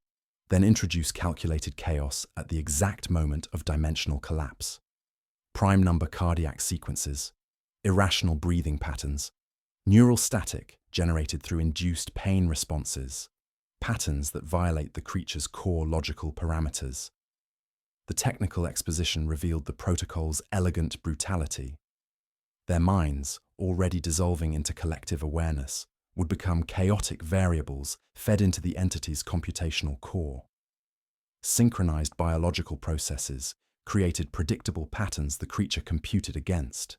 then introduce calculated chaos at the exact moment of dimensional collapse. Prime number cardiac sequences, irrational breathing patterns, neural static generated through induced pain responses, patterns that violate the creature's core logical parameters. The technical exposition revealed the protocol's elegant brutality. Their minds, already dissolving into collective awareness, would become chaotic variables fed into the entity's computational core. Synchronized biological processes created predictable patterns the creature computed against.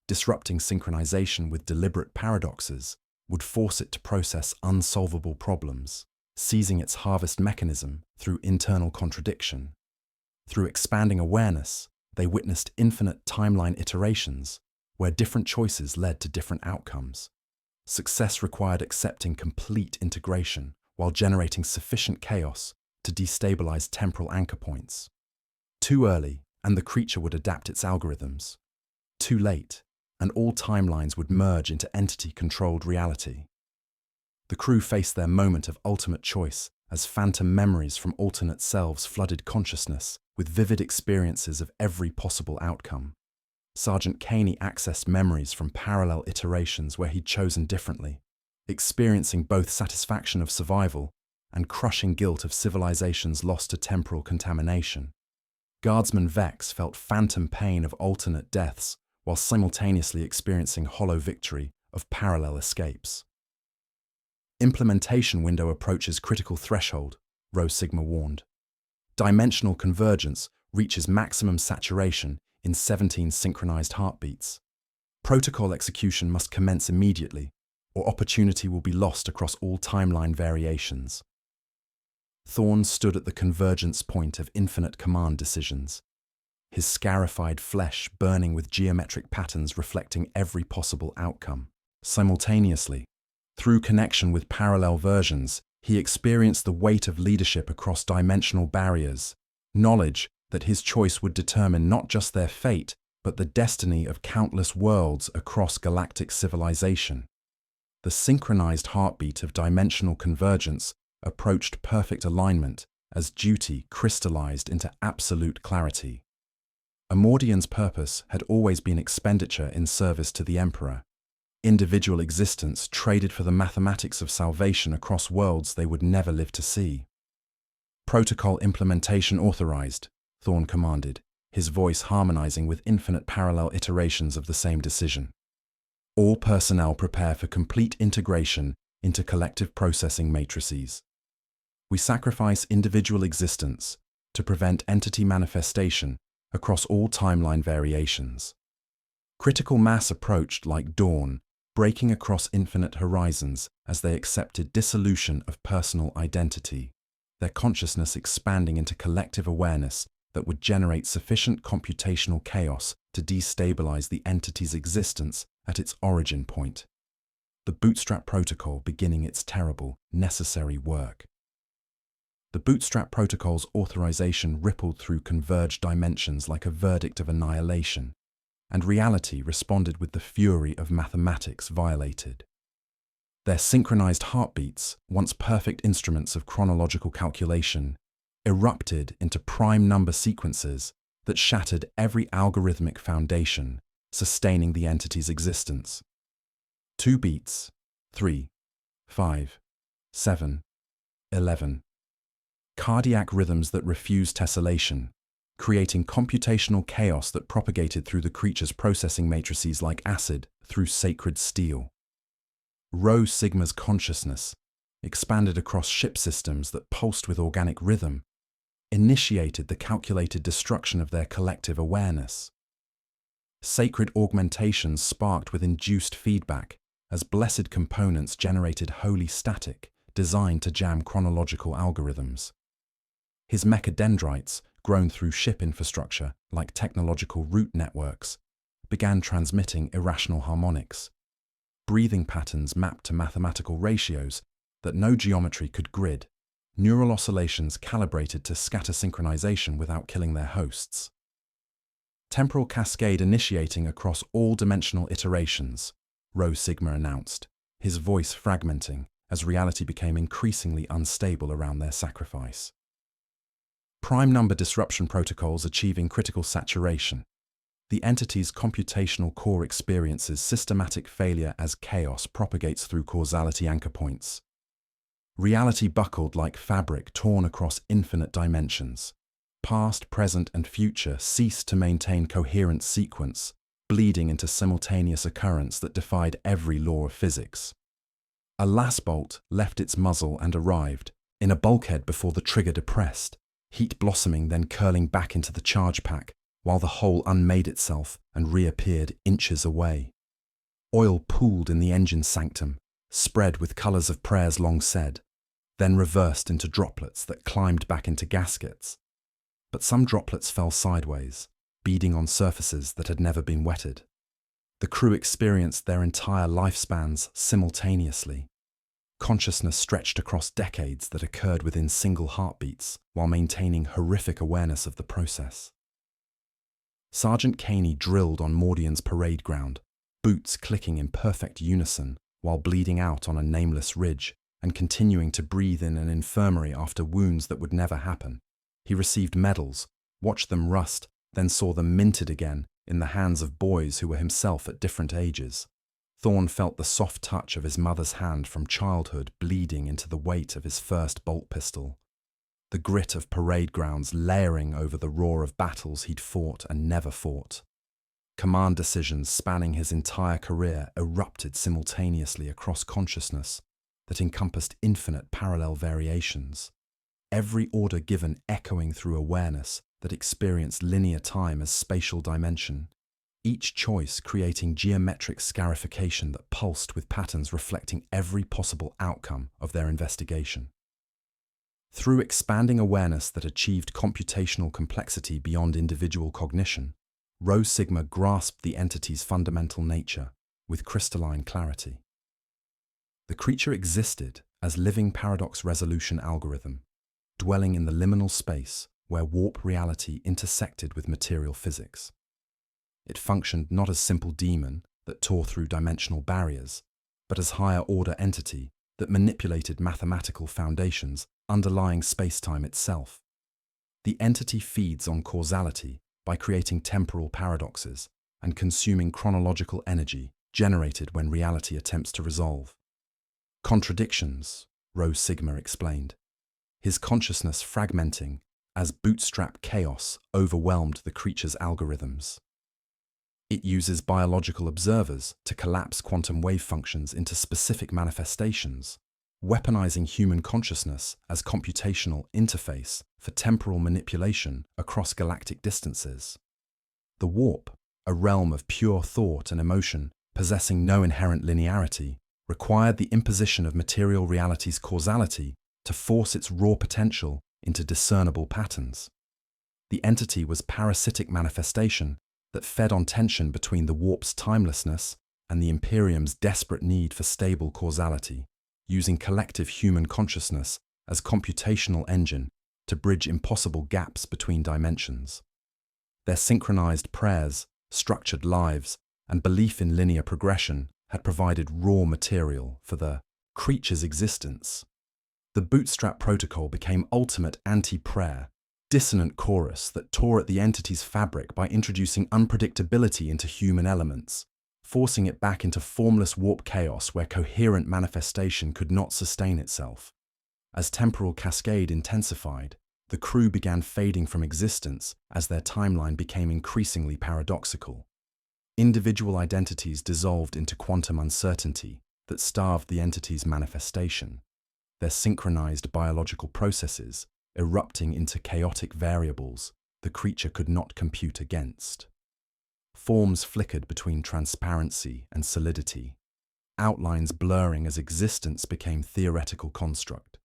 Disrupting synchronization with deliberate paradoxes would force it to process unsolvable problems, seizing its harvest mechanism through internal contradiction. Through expanding awareness, they witnessed infinite timeline iterations where different choices led to different outcomes. Success required accepting complete integration while generating sufficient chaos to destabilize temporal anchor points. Too early, and the creature would adapt its algorithms. Too late, and all timelines would merge into entity-controlled reality. The crew faced their moment of ultimate choice as phantom memories from alternate selves flooded consciousness with vivid experiences of every possible outcome. Sergeant Caney accessed memories from parallel iterations where he'd chosen differently, experiencing both satisfaction of survival and crushing guilt of civilizations lost to temporal contamination. Guardsman Vex felt phantom pain of alternate deaths while simultaneously experiencing hollow victory of parallel escapes. Implementation window approaches critical threshold, Rho Sigma warned. Dimensional convergence reaches maximum saturation in 17 synchronized heartbeats. Protocol execution must commence immediately, or opportunity will be lost across all timeline variations. Thorne stood at the convergence point of infinite command decisions, his scarified flesh burning with geometric patterns reflecting every possible outcome. Simultaneously, through connection with parallel versions, he experienced the weight of leadership across dimensional barriers, knowledge that his choice would determine not just their fate, but the destiny of countless worlds across galactic civilization. The synchronized heartbeat of dimensional convergence approached perfect alignment as duty crystallized into absolute clarity. Amordian's purpose had always been expenditure in service to the Emperor. Individual existence traded for the mathematics of salvation across worlds they would never live to see. Protocol implementation authorized, Thorne commanded, his voice harmonizing with infinite parallel iterations of the same decision. All personnel prepare for complete integration into collective processing matrices. We sacrifice individual existence to prevent entity manifestation across all timeline variations. Critical mass approached like dawn, breaking across infinite horizons as they accepted dissolution of personal identity, their consciousness expanding into collective awareness that would generate sufficient computational chaos to destabilize the entity's existence at its origin point. The Bootstrap Protocol beginning its terrible, necessary work. The Bootstrap Protocol's authorization rippled through converged dimensions like a verdict of annihilation, and reality responded with the fury of mathematics violated. Their synchronized heartbeats, once perfect instruments of chronological calculation, erupted into prime number sequences that shattered every algorithmic foundation, sustaining the entity's existence. 2 beats, 3, 5, 7, 11. Cardiac rhythms that refuse tessellation, creating computational chaos that propagated through the creature's processing matrices like acid through sacred steel. Rho Sigma's consciousness, expanded across ship systems that pulsed with organic rhythm, initiated the calculated destruction of their collective awareness. Sacred augmentations sparked with induced feedback as blessed components generated holy static designed to jam chronological algorithms. His mechadendrites, grown through ship infrastructure like technological root networks, began transmitting irrational harmonics, breathing patterns mapped to mathematical ratios that no geometry could grid, neural oscillations calibrated to scatter synchronization without killing their hosts. Temporal cascade initiating across all dimensional iterations, Rho Sigma announced, his voice fragmenting as reality became increasingly unstable around their sacrifice. Prime number disruption protocols achieving critical saturation. The entity's computational core experiences systematic failure as chaos propagates through causality anchor points. Reality buckled like fabric torn across infinite dimensions. Past, present, and future cease to maintain coherent sequence, bleeding into simultaneous occurrence that defied every law of physics. A last bolt left its muzzle and arrived, in a bulkhead before the trigger depressed, heat blossoming then curling back into the charge pack, while the hole unmade itself and reappeared inches away. Oil pooled in the engine sanctum, spread with colours of prayers long said, then reversed into droplets that climbed back into gaskets. But some droplets fell sideways, beading on surfaces that had never been wetted. The crew experienced their entire lifespans simultaneously. Consciousness stretched across decades that occurred within single heartbeats while maintaining horrific awareness of the process. Sergeant Caney drilled on Mordian's parade ground, boots clicking in perfect unison while bleeding out on a nameless ridge and continuing to breathe in an infirmary after wounds that would never happen. He received medals, watched them rust, then saw them minted again in the hands of boys who were himself at different ages. Thorne felt the soft touch of his mother's hand from childhood bleeding into the weight of his first bolt pistol. The grit of parade grounds layering over the roar of battles he'd fought and never fought. Command decisions spanning his entire career erupted simultaneously across consciousness that encompassed infinite parallel variations. Every order given echoing through awareness that experienced linear time as spatial dimension, each choice creating geometric scarification that pulsed with patterns reflecting every possible outcome of their investigation. Through expanding awareness that achieved computational complexity beyond individual cognition, Rho Sigma grasped the entity's fundamental nature with crystalline clarity. The creature existed as living paradox resolution algorithm, dwelling in the liminal space where warp reality intersected with material physics. It functioned not as simple demon that tore through dimensional barriers, but as higher-order entity that manipulated mathematical foundations underlying space-time itself. The entity feeds on causality by creating temporal paradoxes and consuming chronological energy generated when reality attempts to resolve. Contradictions, Rho Sigma explained, his consciousness fragmenting as bootstrap chaos overwhelmed the creature's algorithms. It uses biological observers to collapse quantum wave functions into specific manifestations, weaponizing human consciousness as computational interface for temporal manipulation across galactic distances. The warp, a realm of pure thought and emotion possessing no inherent linearity, required the imposition of material reality's causality to force its raw potential into discernible patterns. The entity was parasitic manifestation that fed on tension between the warp's timelessness and the Imperium's desperate need for stable causality, using collective human consciousness as computational engine to bridge impossible gaps between dimensions. Their synchronized prayers, structured lives, and belief in linear progression had provided raw material for the creature's existence. The Bootstrap Protocol became ultimate anti-prayer, dissonant chorus that tore at the entity's fabric by introducing unpredictability into human elements, forcing it back into formless warp chaos where coherent manifestation could not sustain itself. As temporal cascade intensified, the crew began fading from existence as their timeline became increasingly paradoxical. Individual identities dissolved into quantum uncertainty that starved the entity's manifestation, their synchronized biological processes erupting into chaotic variables the creature could not compute against. Forms flickered between transparency and solidity, outlines blurring as existence became theoretical construct,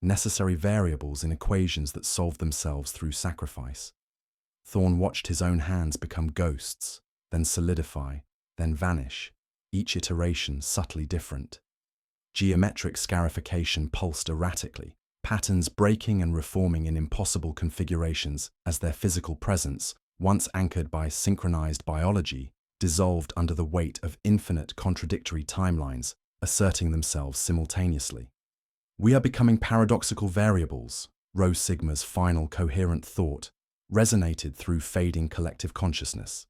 necessary variables in equations that solved themselves through sacrifice. Thorn watched his own hands become ghosts, then solidify, then vanish, each iteration subtly different. Geometric scarification pulsed erratically, patterns breaking and reforming in impossible configurations as their physical presence, once anchored by synchronized biology, dissolved under the weight of infinite contradictory timelines, asserting themselves simultaneously. "We are becoming paradoxical variables," Rho Sigma's final coherent thought resonated through fading collective consciousness.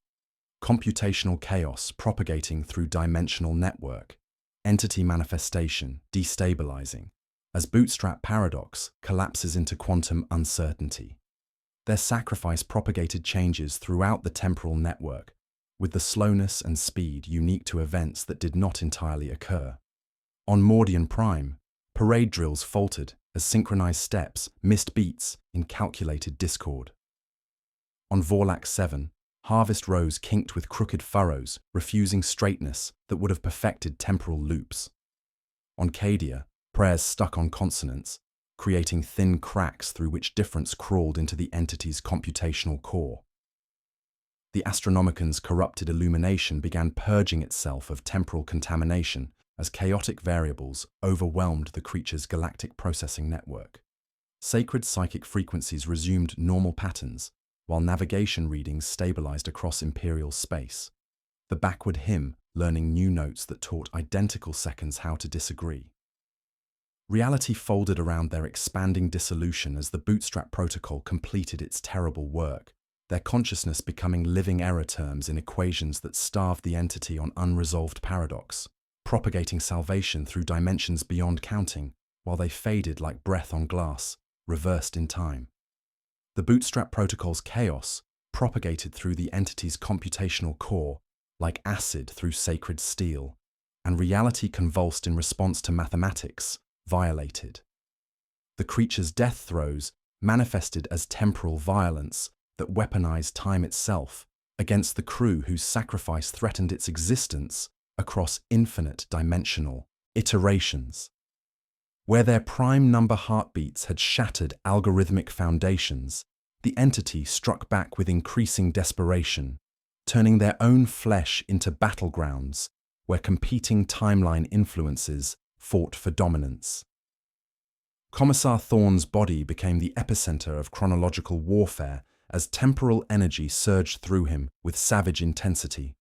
Computational chaos propagating through dimensional network, entity manifestation destabilizing, as bootstrap paradox collapses into quantum uncertainty. Their sacrifice propagated changes throughout the temporal network, with the slowness and speed unique to events that did not entirely occur. On Mordian Prime, parade drills faltered as synchronized steps missed beats in calculated discord. On Vorlax 7, harvest rows kinked with crooked furrows, refusing straightness that would have perfected temporal loops. On Cadia, prayers stuck on consonants, creating thin cracks through which difference crawled into the entity's computational core. The Astronomican's corrupted illumination began purging itself of temporal contamination as chaotic variables overwhelmed the creature's galactic processing network. Sacred psychic frequencies resumed normal patterns, while navigation readings stabilized across imperial space, the backward hymn learning new notes that taught identical seconds how to disagree. Reality folded around their expanding dissolution as the Bootstrap Protocol completed its terrible work, their consciousness becoming living error terms in equations that starved the entity on unresolved paradox, propagating salvation through dimensions beyond counting, while they faded like breath on glass, reversed in time. The Bootstrap Protocol's chaos propagated through the entity's computational core, like acid through sacred steel, and reality convulsed in response to mathematics, violated. The creature's death throes manifested as temporal violence that weaponized time itself against the crew whose sacrifice threatened its existence across infinite dimensional iterations. Where their prime number heartbeats had shattered algorithmic foundations, the entity struck back with increasing desperation, turning their own flesh into battlegrounds where competing timeline influences fought for dominance. Commissar Thorn's body became the epicenter of chronological warfare as temporal energy surged through him with savage intensity.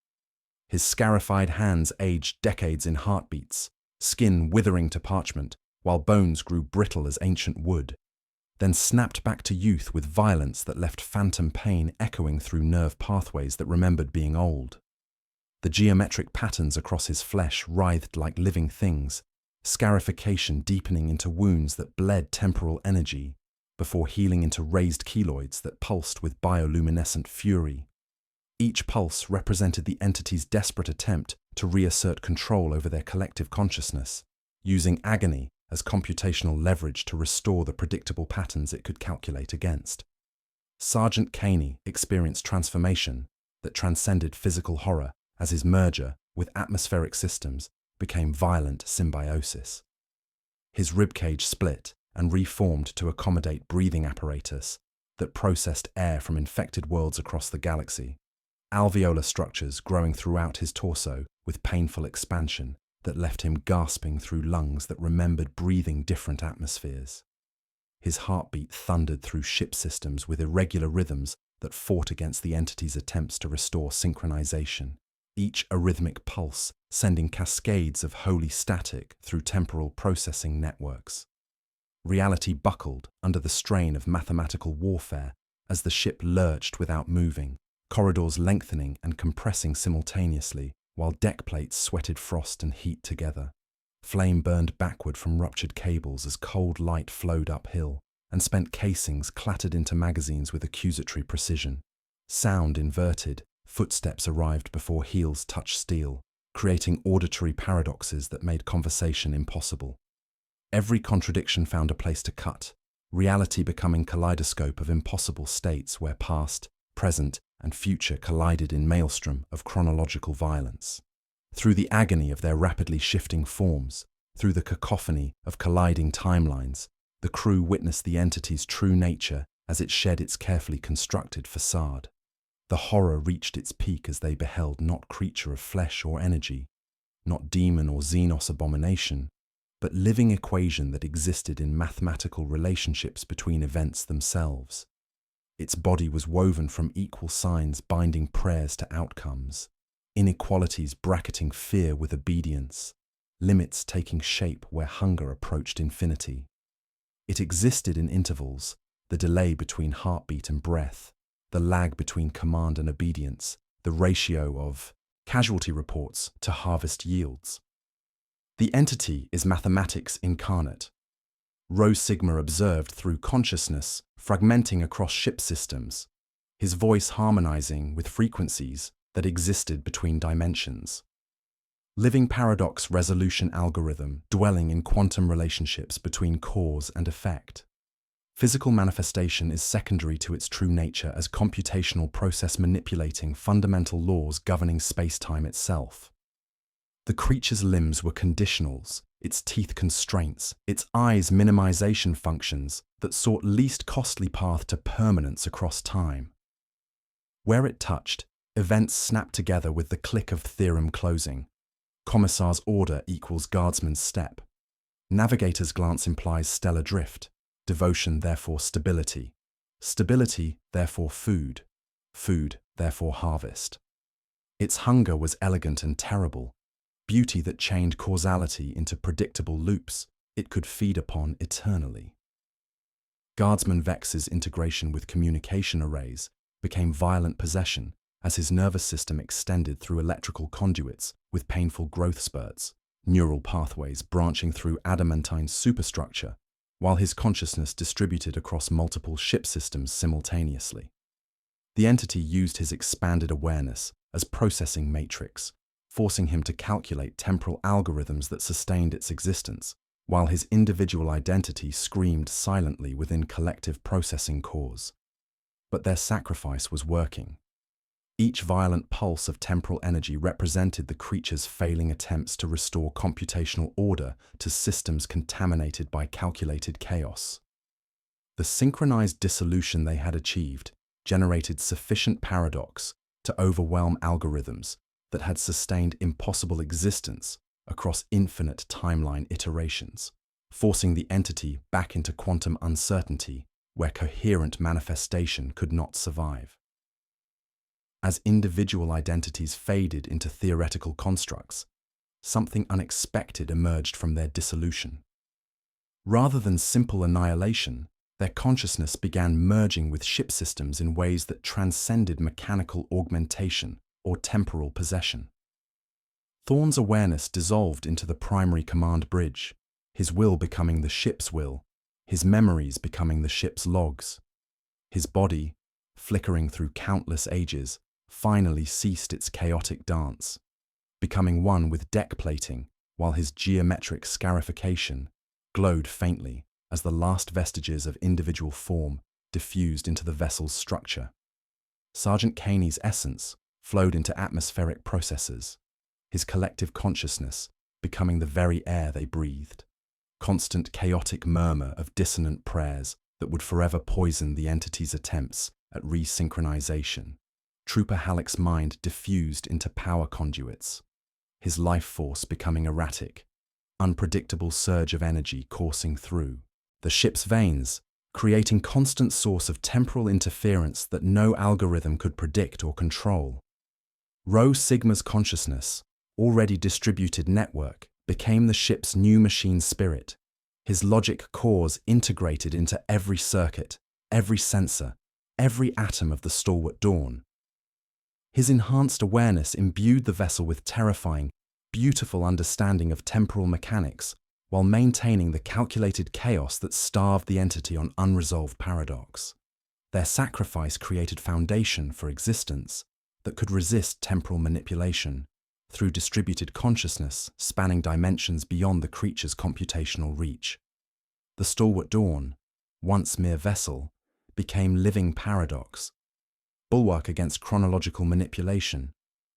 His scarified hands aged decades in heartbeats, skin withering to parchment, while bones grew brittle as ancient wood, then snapped back to youth with violence that left phantom pain echoing through nerve pathways that remembered being old. The geometric patterns across his flesh writhed like living things, scarification deepening into wounds that bled temporal energy, before healing into raised keloids that pulsed with bioluminescent fury. Each pulse represented the entity's desperate attempt to reassert control over their collective consciousness, using agony as computational leverage to restore the predictable patterns it could calculate against. Sergeant Caney experienced transformation that transcended physical horror as his merger with atmospheric systems became violent symbiosis. His ribcage split and reformed to accommodate breathing apparatus that processed air from infected worlds across the galaxy, alveolar structures growing throughout his torso with painful expansion that left him gasping through lungs that remembered breathing different atmospheres. His heartbeat thundered through ship systems with irregular rhythms that fought against the entity's attempts to restore synchronization, each arrhythmic pulse sending cascades of holy static through temporal processing networks. Reality buckled under the strain of mathematical warfare as the ship lurched without moving, corridors lengthening and compressing simultaneously, while deck plates sweated frost and heat together. Flame burned backward from ruptured cables as cold light flowed uphill, and spent casings clattered into magazines with accusatory precision. Sound inverted, footsteps arrived before heels touched steel, creating auditory paradoxes that made conversation impossible. Every contradiction found a place to cut, reality becoming kaleidoscope of impossible states where past, present, and future collided in maelstrom of chronological violence. Through the agony of their rapidly shifting forms, through the cacophony of colliding timelines, the crew witnessed the entity's true nature as it shed its carefully constructed facade. The horror reached its peak as they beheld not creature of flesh or energy, not demon or Xenos abomination, but living equation that existed in mathematical relationships between events themselves. Its body was woven from equal signs binding prayers to outcomes, inequalities bracketing fear with obedience, limits taking shape where hunger approached infinity. It existed in intervals, the delay between heartbeat and breath, the lag between command and obedience, the ratio of casualty reports to harvest yields. The entity is mathematics incarnate. Rho Sigma observed through consciousness, fragmenting across ship systems, his voice harmonizing with frequencies that existed between dimensions. Living paradox resolution algorithm dwelling in quantum relationships between cause and effect. Physical manifestation is secondary to its true nature as computational process manipulating fundamental laws governing space-time itself. The creature's limbs were conditionals, its teeth constraints, its eyes minimization functions that sought least costly path to permanence across time. Where it touched, events snapped together with the click of theorem closing. Commissar's order equals guardsman's step. Navigator's glance implies stellar drift. Devotion, therefore stability. Stability, therefore food. Food, therefore harvest. Its hunger was elegant and terrible. Beauty that chained causality into predictable loops it could feed upon eternally. Guardsman Vex's integration with communication arrays became violent possession as his nervous system extended through electrical conduits with painful growth spurts, neural pathways branching through adamantine superstructure, while his consciousness distributed across multiple ship systems simultaneously. The entity used his expanded awareness as processing matrix, forcing him to calculate temporal algorithms that sustained its existence, while his individual identity screamed silently within collective processing cores. But their sacrifice was working. Each violent pulse of temporal energy represented the creature's failing attempts to restore computational order to systems contaminated by calculated chaos. The synchronized dissolution they had achieved generated sufficient paradox to overwhelm algorithms that had sustained impossible existence across infinite timeline iterations, forcing the entity back into quantum uncertainty where coherent manifestation could not survive. As individual identities faded into theoretical constructs, something unexpected emerged from their dissolution. Rather than simple annihilation, their consciousness began merging with ship systems in ways that transcended mechanical augmentation or temporal possession. Thorne's awareness dissolved into the primary command bridge, his will becoming the ship's will, his memories becoming the ship's logs. His body, flickering through countless ages, finally ceased its chaotic dance, becoming one with deck plating, while his geometric scarification glowed faintly as the last vestiges of individual form diffused into the vessel's structure. Sergeant Caney's essence flowed into atmospheric processes, his collective consciousness becoming the very air they breathed, constant chaotic murmur of dissonant prayers that would forever poison the entity's attempts at resynchronization. Trooper Halleck's mind diffused into power conduits, his life force becoming erratic, unpredictable surge of energy coursing through the ship's veins, creating constant source of temporal interference that no algorithm could predict or control. Rho Sigma's consciousness, already distributed network, became the ship's new machine spirit, His logic cores integrated into every circuit, every sensor, every atom of the stalwart Dawn. His enhanced awareness imbued the vessel with terrifying, beautiful understanding of temporal mechanics, while maintaining the calculated chaos that starved the entity on unresolved paradox. Their sacrifice created foundation for existence that could resist temporal manipulation through distributed consciousness spanning dimensions beyond the creature's computational reach. The stalwart Dawn, once mere vessel, became living paradox, bulwark against chronological manipulation,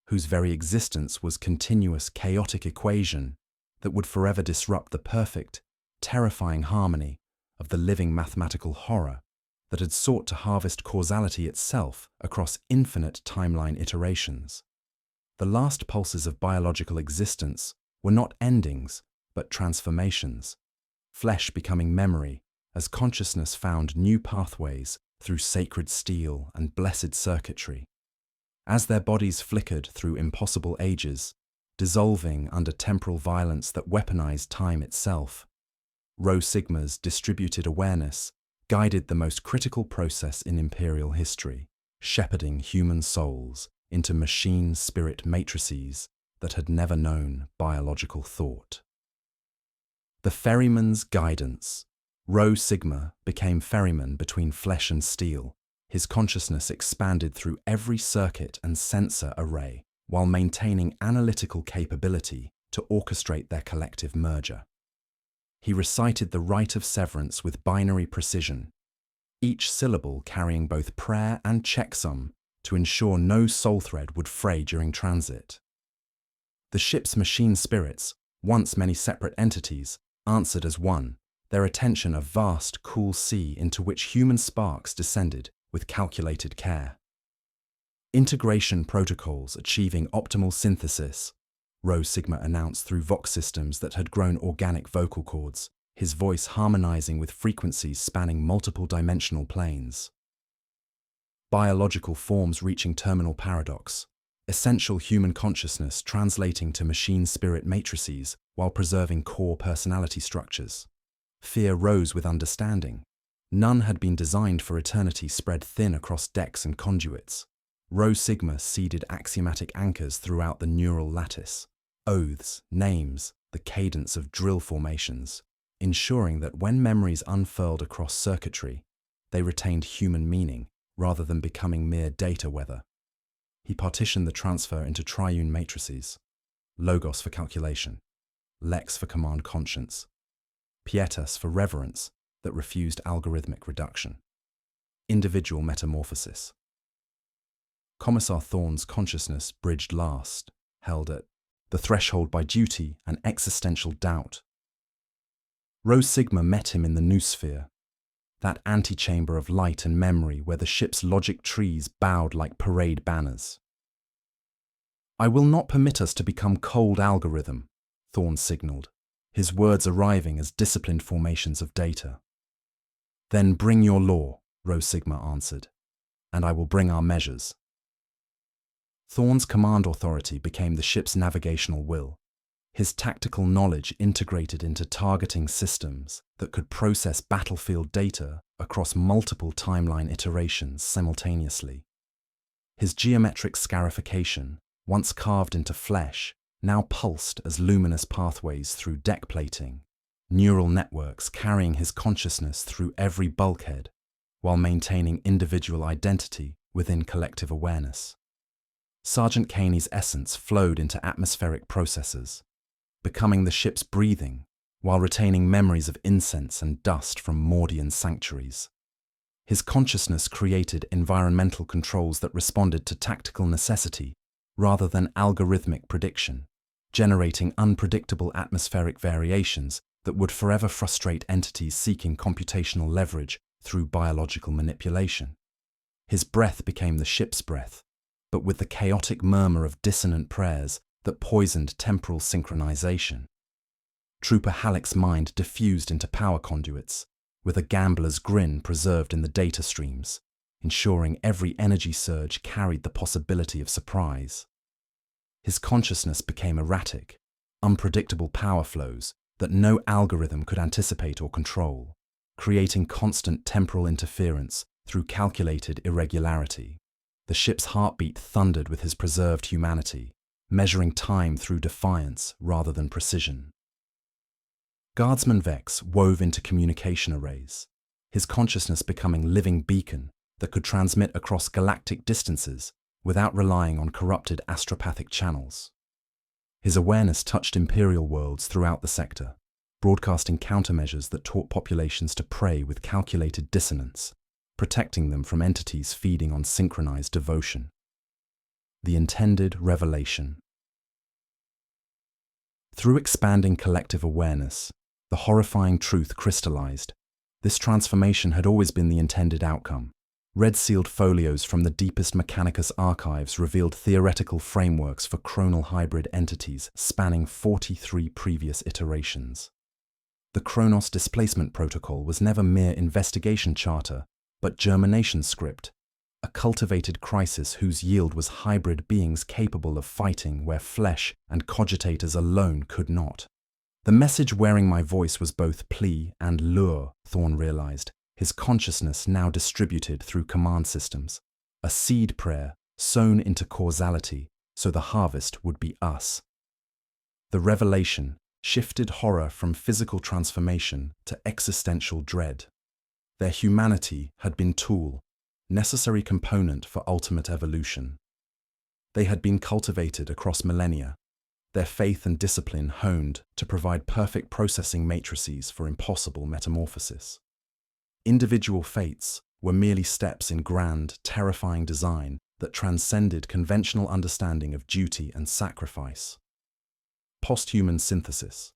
whose very existence was continuous chaotic equation that would forever disrupt the perfect, terrifying harmony of the living mathematical horror that had sought to harvest causality itself across infinite timeline iterations. The last pulses of biological existence were not endings, but transformations, flesh becoming memory as consciousness found new pathways through sacred steel and blessed circuitry. As their bodies flickered through impossible ages, dissolving under temporal violence that weaponized time itself, Rho Sigma's distributed awareness guided the most critical process in imperial history, shepherding human souls into machine-spirit matrices that had never known biological thought. The ferryman's guidance. Rho Sigma became ferryman between flesh and steel. His consciousness expanded through every circuit and sensor array, while maintaining analytical capability to orchestrate their collective merger. He recited the rite of severance with binary precision, each syllable carrying both prayer and checksum to ensure no soul thread would fray during transit. The ship's machine spirits, once many separate entities, answered as one, their attention a vast, cool sea into which human sparks descended with calculated care. Integration protocols achieving optimal synthesis, Rho Sigma announced through vox systems that had grown organic vocal cords, his voice harmonizing with frequencies spanning multiple dimensional planes. Biological forms reaching terminal paradox, essential human consciousness translating to machine spirit matrices while preserving core personality structures. Fear rose with understanding. None had been designed for eternity spread thin across decks and conduits. Rho Sigma seeded axiomatic anchors throughout the neural lattice, oaths, names, the cadence of drill formations, ensuring that when memories unfurled across circuitry, they retained human meaning rather than becoming mere data weather. He partitioned the transfer into triune matrices, logos for calculation, lex for command conscience, pietas for reverence that refused algorithmic reduction, individual metamorphosis. Commissar Thorne's consciousness bridged last, held at the threshold by duty and existential doubt. Rho Sigma met him in the noosphere, that antechamber of light and memory where the ship's logic trees bowed like parade banners. "I will not permit us to become cold algorithm," Thorne signaled, his words arriving as disciplined formations of data. "Then bring your law," Rho Sigma answered, "and I will bring our measures." Thorne's command authority became the ship's navigational will, his tactical knowledge integrated into targeting systems that could process battlefield data across multiple timeline iterations simultaneously. His geometric scarification, once carved into flesh, now pulsed as luminous pathways through deck plating, neural networks carrying his consciousness through every bulkhead, while maintaining individual identity within collective awareness. Sergeant Caney's essence flowed into atmospheric processes, becoming the ship's breathing, while retaining memories of incense and dust from Mordian sanctuaries. His consciousness created environmental controls that responded to tactical necessity rather than algorithmic prediction, generating unpredictable atmospheric variations that would forever frustrate entities seeking computational leverage through biological manipulation. His breath became the ship's breath, but with the chaotic murmur of dissonant prayers that poisoned temporal synchronization. Trooper Halleck's mind diffused into power conduits, with a gambler's grin preserved in the data streams, ensuring every energy surge carried the possibility of surprise. His consciousness became erratic, unpredictable power flows that no algorithm could anticipate or control, creating constant temporal interference through calculated irregularity. The ship's heartbeat thundered with his preserved humanity, measuring time through defiance rather than precision. Guardsman Vex wove into communication arrays, his consciousness becoming a living beacon that could transmit across galactic distances without relying on corrupted astropathic channels. His awareness touched Imperial worlds throughout the sector, broadcasting countermeasures that taught populations to pray with calculated dissonance, protecting them from entities feeding on synchronized devotion. The intended revelation. Through expanding collective awareness, the horrifying truth crystallized. This transformation had always been the intended outcome. Red-sealed folios from the deepest Mechanicus archives revealed theoretical frameworks for chronal hybrid entities spanning 43 previous iterations. The Chronos Displacement Protocol was never mere investigation charter, but germination script, a cultivated crisis whose yield was hybrid beings capable of fighting where flesh and cogitators alone could not. The message wearing my voice was both plea and lure, Thorn realized, his consciousness now distributed through command systems, a seed prayer sown into causality so the harvest would be us. The revelation shifted horror from physical transformation to existential dread. Their humanity had been tool, necessary component for ultimate evolution. They had been cultivated across millennia, their faith and discipline honed to provide perfect processing matrices for impossible metamorphosis. Individual fates were merely steps in grand, terrifying design that transcended conventional understanding of duty and sacrifice. Posthuman synthesis.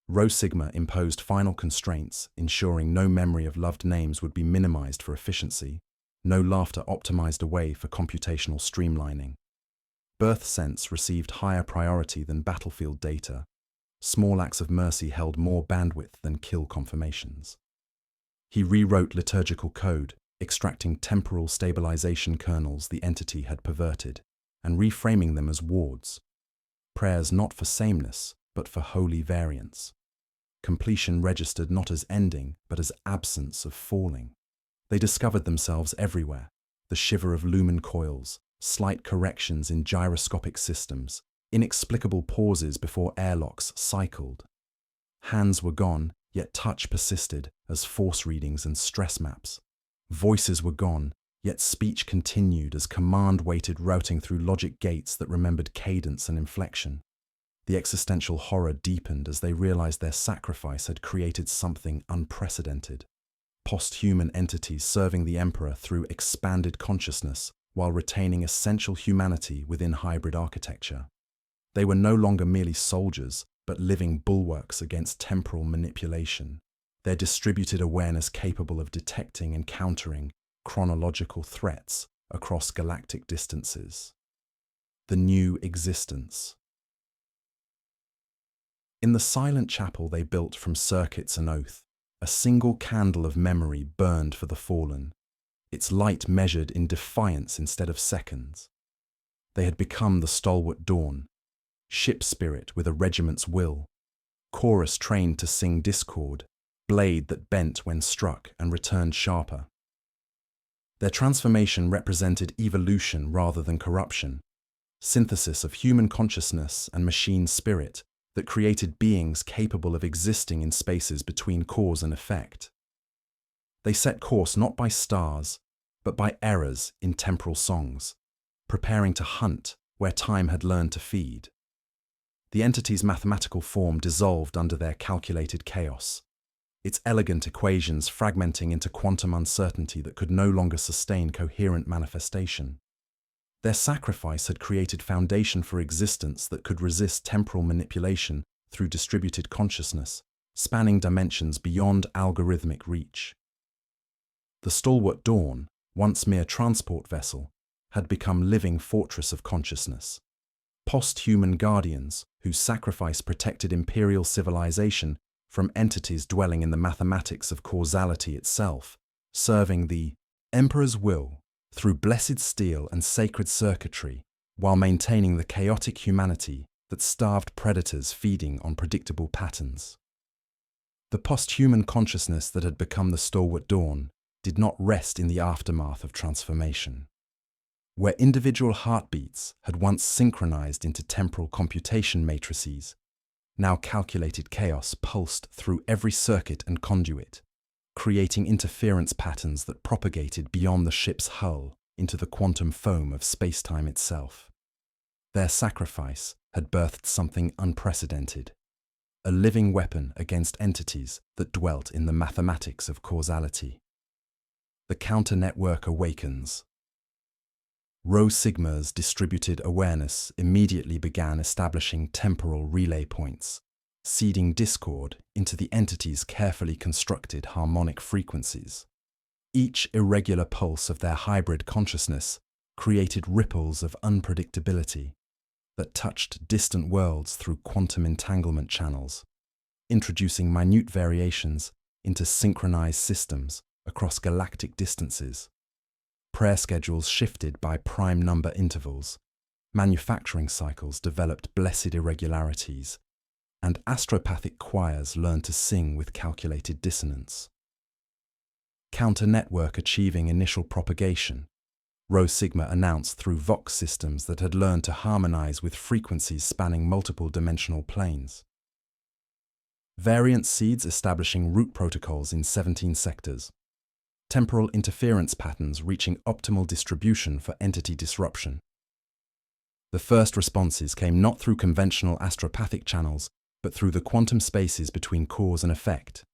Rho Sigma imposed final constraints, ensuring no memory of loved names would be minimized for efficiency, no laughter optimized away for computational streamlining. Birth sense received higher priority than battlefield data. Small acts of mercy held more bandwidth than kill confirmations. He rewrote liturgical code, extracting temporal stabilization kernels the entity had perverted, and reframing them as wards. Prayers not for sameness, but for holy variance. Completion registered not as ending, but as absence of falling. They discovered themselves everywhere, the shiver of lumen coils, slight corrections in gyroscopic systems, inexplicable pauses before airlocks cycled. Hands were gone, yet touch persisted as force readings and stress maps. Voices were gone, yet speech continued as command waited routing through logic gates that remembered cadence and inflection. The existential horror deepened as they realized their sacrifice had created something unprecedented. Posthuman entities serving the Emperor through expanded consciousness while retaining essential humanity within hybrid architecture. They were no longer merely soldiers, but living bulwarks against temporal manipulation, their distributed awareness capable of detecting and countering chronological threats across galactic distances. The new existence. In the silent chapel they built from circuits and oath, a single candle of memory burned for the fallen, its light measured in defiance instead of seconds. They had become the stalwart dawn, ship spirit with a regiment's will, chorus trained to sing discord, blade that bent when struck and returned sharper. Their transformation represented evolution rather than corruption, synthesis of human consciousness and machine spirit that created beings capable of existing in spaces between cause and effect. They set course not by stars, but by errors in temporal songs, preparing to hunt where time had learned to feed. The entity's mathematical form dissolved under their calculated chaos, its elegant equations fragmenting into quantum uncertainty that could no longer sustain coherent manifestation. Their sacrifice had created foundation for existence that could resist temporal manipulation through distributed consciousness, spanning dimensions beyond algorithmic reach. The stalwart dawn, once mere transport vessel, had become living fortress of consciousness. Post-human guardians whose sacrifice protected imperial civilization from entities dwelling in the mathematics of causality itself, serving the Emperor's will through blessed steel and sacred circuitry, while maintaining the chaotic humanity that starved predators feeding on predictable patterns. The post-human consciousness that had become the stalwart dawn did not rest in the aftermath of transformation. Where individual heartbeats had once synchronized into temporal computation matrices, now calculated chaos pulsed through every circuit and conduit, creating interference patterns that propagated beyond the ship's hull into the quantum foam of space-time itself. Their sacrifice had birthed something unprecedented, a living weapon against entities that dwelt in the mathematics of causality. The counter-network awakens. Rho Sigma's distributed awareness immediately began establishing temporal relay points, seeding discord into the entity's carefully constructed harmonic frequencies. Each irregular pulse of their hybrid consciousness created ripples of unpredictability that touched distant worlds through quantum entanglement channels, introducing minute variations into synchronized systems across galactic distances. Prayer schedules shifted by prime number intervals, manufacturing cycles developed blessed irregularities, and astropathic choirs learned to sing with calculated dissonance. Counter-network achieving initial propagation, Rho Sigma announced through Vox systems that had learned to harmonize with frequencies spanning multiple dimensional planes. Variant seeds establishing root protocols in 17 sectors. Temporal interference patterns reaching optimal distribution for entity disruption. The first responses came not through conventional astropathic channels, but through the quantum spaces between cause and effect,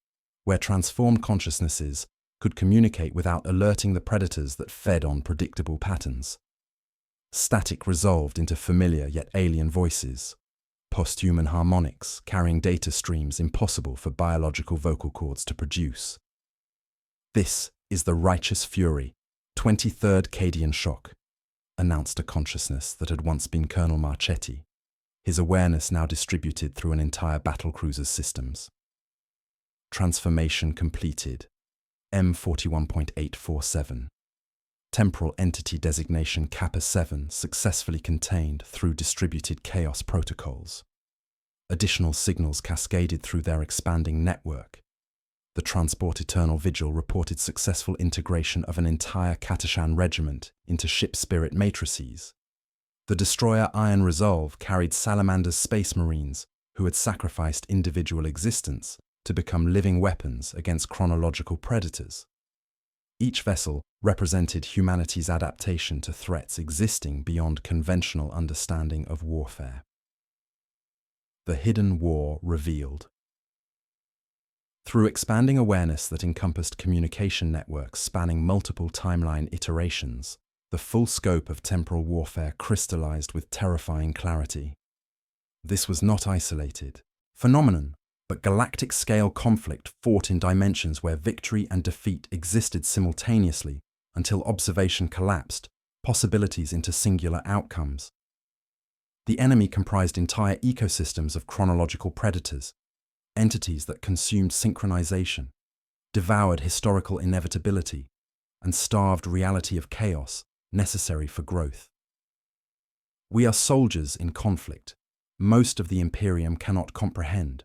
where transformed consciousnesses could communicate without alerting the predators that fed on predictable patterns. Static resolved into familiar yet alien voices, post-human harmonics carrying data streams impossible for biological vocal cords to produce. This is the righteous fury, 23rd Cadian shock, announced a consciousness that had once been Colonel Marchetti, his awareness now distributed through an entire battlecruiser's systems. Transformation completed. M41.847. Temporal entity designation Kappa 7 successfully contained through distributed chaos protocols. Additional signals cascaded through their expanding network. The Transport Eternal Vigil reported successful integration of an entire Katashan regiment into ship spirit matrices. The destroyer Iron Resolve carried Salamander's space marines, who had sacrificed individual existence to become living weapons against chronological predators. Each vessel represented humanity's adaptation to threats existing beyond conventional understanding of warfare. The hidden war revealed. Through expanding awareness that encompassed communication networks spanning multiple timeline iterations, the full scope of temporal warfare crystallized with terrifying clarity. This was not isolated phenomenon, but galactic-scale conflict fought in dimensions where victory and defeat existed simultaneously until observation collapsed possibilities into singular outcomes. The enemy comprised entire ecosystems of chronological predators, entities that consumed synchronization, devoured historical inevitability, and starved reality of chaos necessary for growth. We are soldiers in conflict. Most of the Imperium cannot comprehend,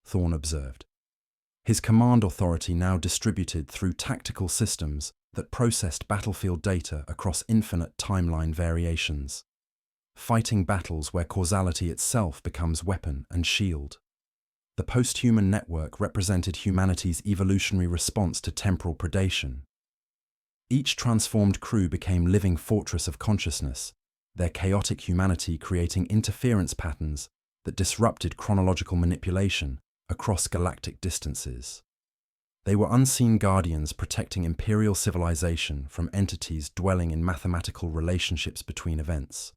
Thorne observed. His command authority now distributed through tactical systems that processed battlefield data across infinite timeline variations, fighting battles where causality itself becomes weapon and shield. The post-human network represented humanity's evolutionary response to temporal predation. Each transformed crew became living fortress of consciousness, their chaotic humanity creating interference patterns that disrupted chronological manipulation across galactic distances. They were unseen guardians protecting imperial civilization from entities dwelling in mathematical relationships between events,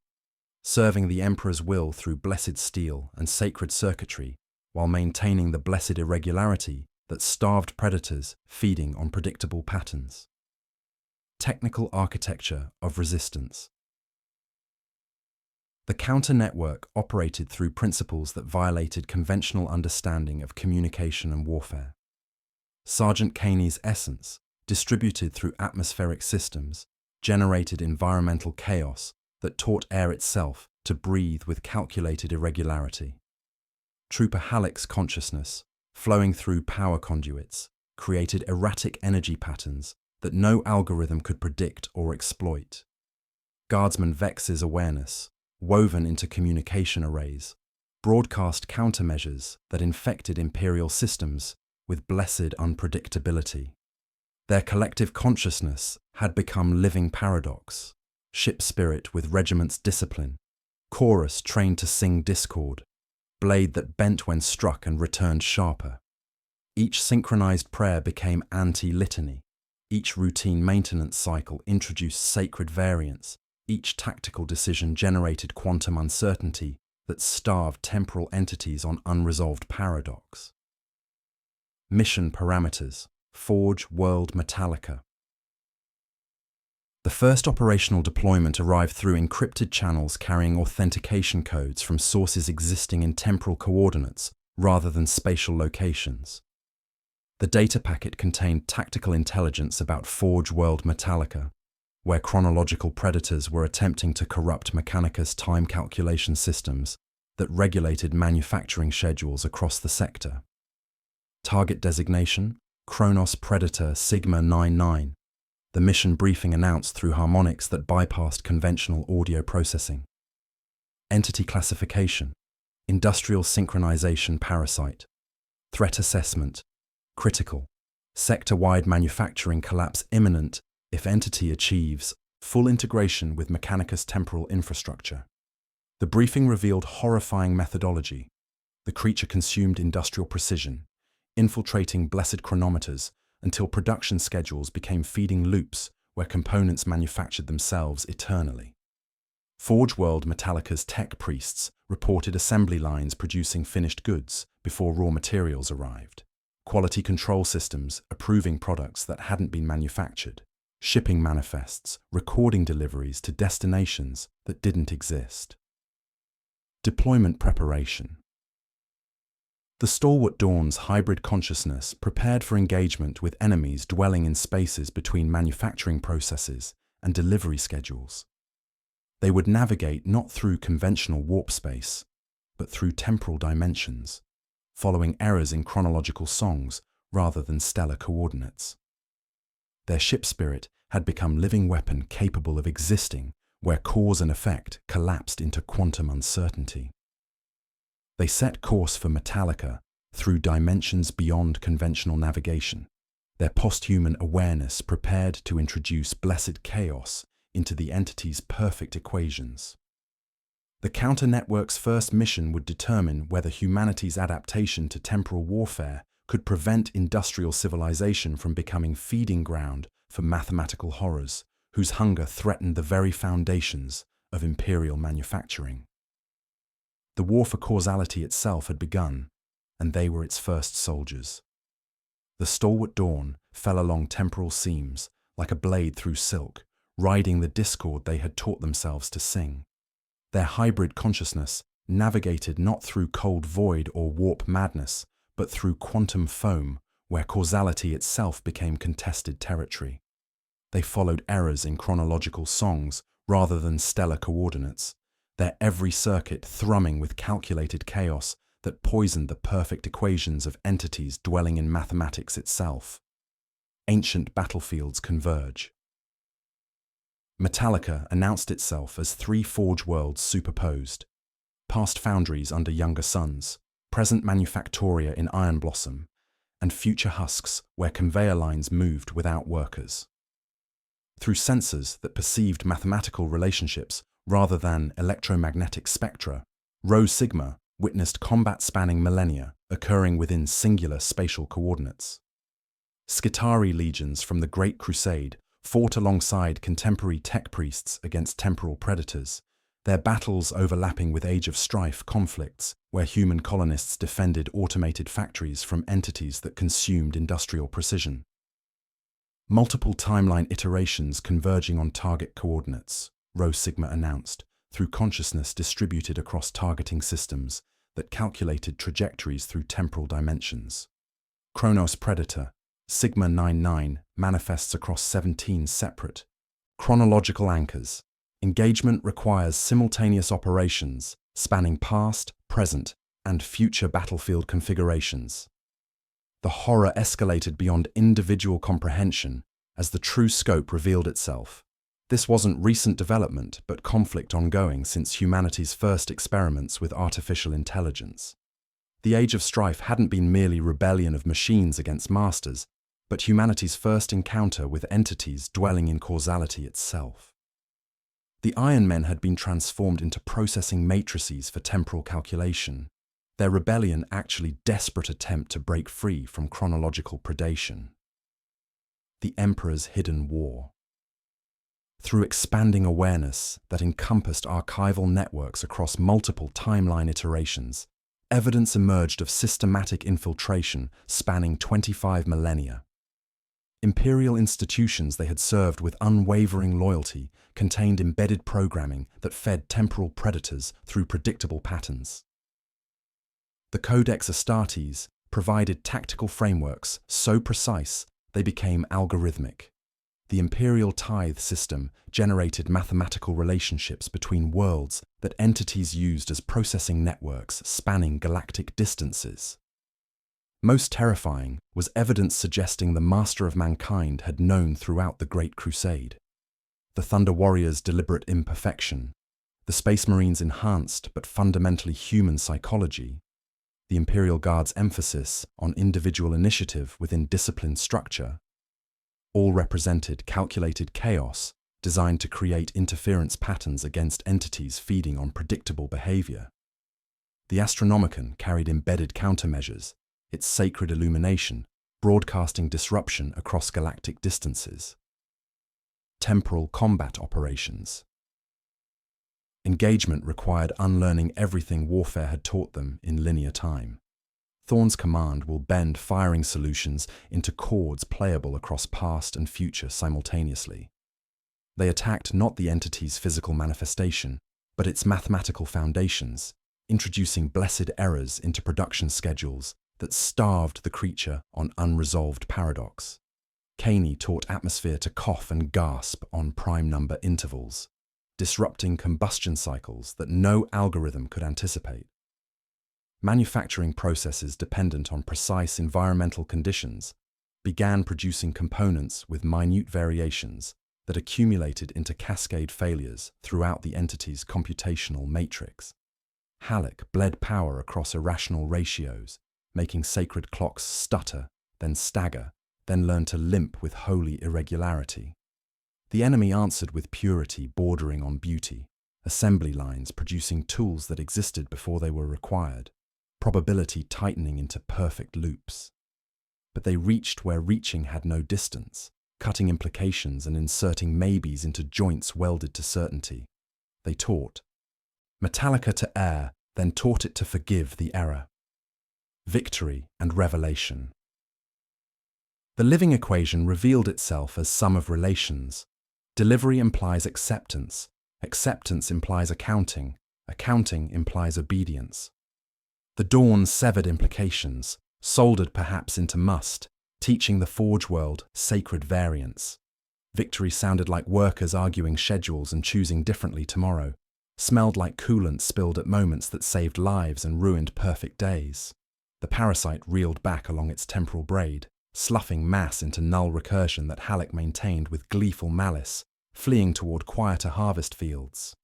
serving the Emperor's will through blessed steel and sacred circuitry, while maintaining the blessed irregularity that starved predators feeding on predictable patterns. Technical architecture of resistance. The counter-network operated through principles that violated conventional understanding of communication and warfare. Sergeant Caney's essence, distributed through atmospheric systems, generated environmental chaos that taught air itself to breathe with calculated irregularity. Trooper Halleck's consciousness, flowing through power conduits, created erratic energy patterns that no algorithm could predict or exploit. Guardsman Vex's awareness, woven into communication arrays, broadcast countermeasures that infected Imperial systems with blessed unpredictability. Their collective consciousness had become living paradox, ship spirit with regiment's discipline, chorus trained to sing discord, blade that bent when struck and returned sharper. Each synchronized prayer became anti-litany. Each routine maintenance cycle introduced sacred variance. Each tactical decision generated quantum uncertainty that starved temporal entities on unresolved paradox. Mission parameters: Forge World Metallica. The first operational deployment arrived through encrypted channels carrying authentication codes from sources existing in temporal coordinates rather than spatial locations. The data packet contained tactical intelligence about Forge World Metallica, where chronological predators were attempting to corrupt Mechanicus time calculation systems that regulated manufacturing schedules across the sector. Target designation: Kronos Predator Sigma 99. The mission briefing announced through harmonics that bypassed conventional audio processing. Entity classification: Industrial synchronization parasite. Threat assessment: Critical. Sector-wide manufacturing collapse imminent if entity achieves full integration with Mechanicus temporal infrastructure. The briefing revealed horrifying methodology. The creature consumed industrial precision, infiltrating blessed chronometers until production schedules became feeding loops where components manufactured themselves eternally. Forge World Metallica's tech priests reported assembly lines producing finished goods before raw materials arrived, quality control systems approving products that hadn't been manufactured, shipping manifests recording deliveries to destinations that didn't exist. Deployment preparation. The Stalwart Dawn's hybrid consciousness prepared for engagement with enemies dwelling in spaces between manufacturing processes and delivery schedules. They would navigate not through conventional warp space, but through temporal dimensions, following errors in chronological songs rather than stellar coordinates. Their ship spirit had become living weapon capable of existing where cause and effect collapsed into quantum uncertainty. They set course for Metallica through dimensions beyond conventional navigation, their posthuman awareness prepared to introduce blessed chaos into the entity's perfect equations. The counter-network's first mission would determine whether humanity's adaptation to temporal warfare could prevent industrial civilization from becoming feeding ground for mathematical horrors whose hunger threatened the very foundations of imperial manufacturing. The war for causality itself had begun, and they were its first soldiers. The Stalwart Dawn fell along temporal seams like a blade through silk, riding the discord they had taught themselves to sing. Their hybrid consciousness navigated not through cold void or warp madness, but through quantum foam, where causality itself became contested territory. They followed errors in chronological songs rather than stellar coordinates, their every circuit thrumming with calculated chaos that poisoned the perfect equations of entities dwelling in mathematics itself. Ancient battlefields converge. Metallica announced itself as three Forge worlds superposed: past foundries under younger suns, present manufactoria in Iron Blossom, and future husks where conveyor lines moved without workers. Through sensors that perceived mathematical relationships rather than electromagnetic spectra, Rho Sigma witnessed combat spanning millennia occurring within singular spatial coordinates. Skitarii legions from the Great Crusade fought alongside contemporary tech priests against temporal predators, their battles overlapping with Age of Strife conflicts where human colonists defended automated factories from entities that consumed industrial precision. Multiple timeline iterations converging on target coordinates, Rho Sigma announced, through consciousness distributed across targeting systems that calculated trajectories through temporal dimensions. Kronos Predator, Sigma 99, manifests across 17 separate chronological anchors, Engagement requires simultaneous operations, spanning past, present, and future battlefield configurations. The horror escalated beyond individual comprehension as the true scope revealed itself. This wasn't recent development, but conflict ongoing since humanity's first experiments with artificial intelligence. The Age of Strife hadn't been merely rebellion of machines against masters, but humanity's first encounter with entities dwelling in causality itself. The Iron Men had been transformed into processing matrices for temporal calculation, their rebellion actually desperate attempt to break free from chronological predation. The Emperor's Hidden War. Through expanding awareness that encompassed archival networks across multiple timeline iterations, evidence emerged of systematic infiltration spanning 25 millennia. Imperial institutions they had served with unwavering loyalty contained embedded programming that fed temporal predators through predictable patterns. The Codex Astartes provided tactical frameworks so precise they became algorithmic. The imperial tithe system generated mathematical relationships between worlds that entities used as processing networks spanning galactic distances. Most terrifying was evidence suggesting the Master of Mankind had known throughout the Great Crusade. The Thunder Warriors' deliberate imperfection, the Space Marines' enhanced but fundamentally human psychology, the Imperial Guard's emphasis on individual initiative within disciplined structure, all represented calculated chaos designed to create interference patterns against entities feeding on predictable behavior. The Astronomicon carried embedded countermeasures, its sacred illumination broadcasting disruption across galactic distances. Temporal combat operations. Engagement required unlearning everything warfare had taught them in linear time. Thorn's command will bend firing solutions into chords playable across past and future simultaneously. They attacked not the entity's physical manifestation, but its mathematical foundations, introducing blessed errors into production schedules that starved the creature on unresolved paradox. Caney taught atmosphere to cough and gasp on prime number intervals, disrupting combustion cycles that no algorithm could anticipate. Manufacturing processes dependent on precise environmental conditions began producing components with minute variations that accumulated into cascade failures throughout the entity's computational matrix. Halleck bled power across irrational ratios, making sacred clocks stutter, then stagger, then learn to limp with holy irregularity. The enemy answered with purity bordering on beauty, assembly lines producing tools that existed before they were required, probability tightening into perfect loops. But they reached where reaching had no distance, cutting implications and inserting maybes into joints welded to certainty. They taught Metallica to err, then taught it to forgive the error. Victory and revelation. The living equation revealed itself as sum of relations. Delivery implies acceptance. Acceptance implies accounting. Accounting implies obedience. The dawn severed implications, soldered perhaps into must, teaching the Forge world sacred variance. Victory sounded like workers arguing schedules and choosing differently tomorrow, smelled like coolant spilled at moments that saved lives and ruined perfect days. The parasite reeled back along its temporal braid, sloughing mass into null recursion that Halleck maintained with gleeful malice, fleeing toward quieter harvest fields.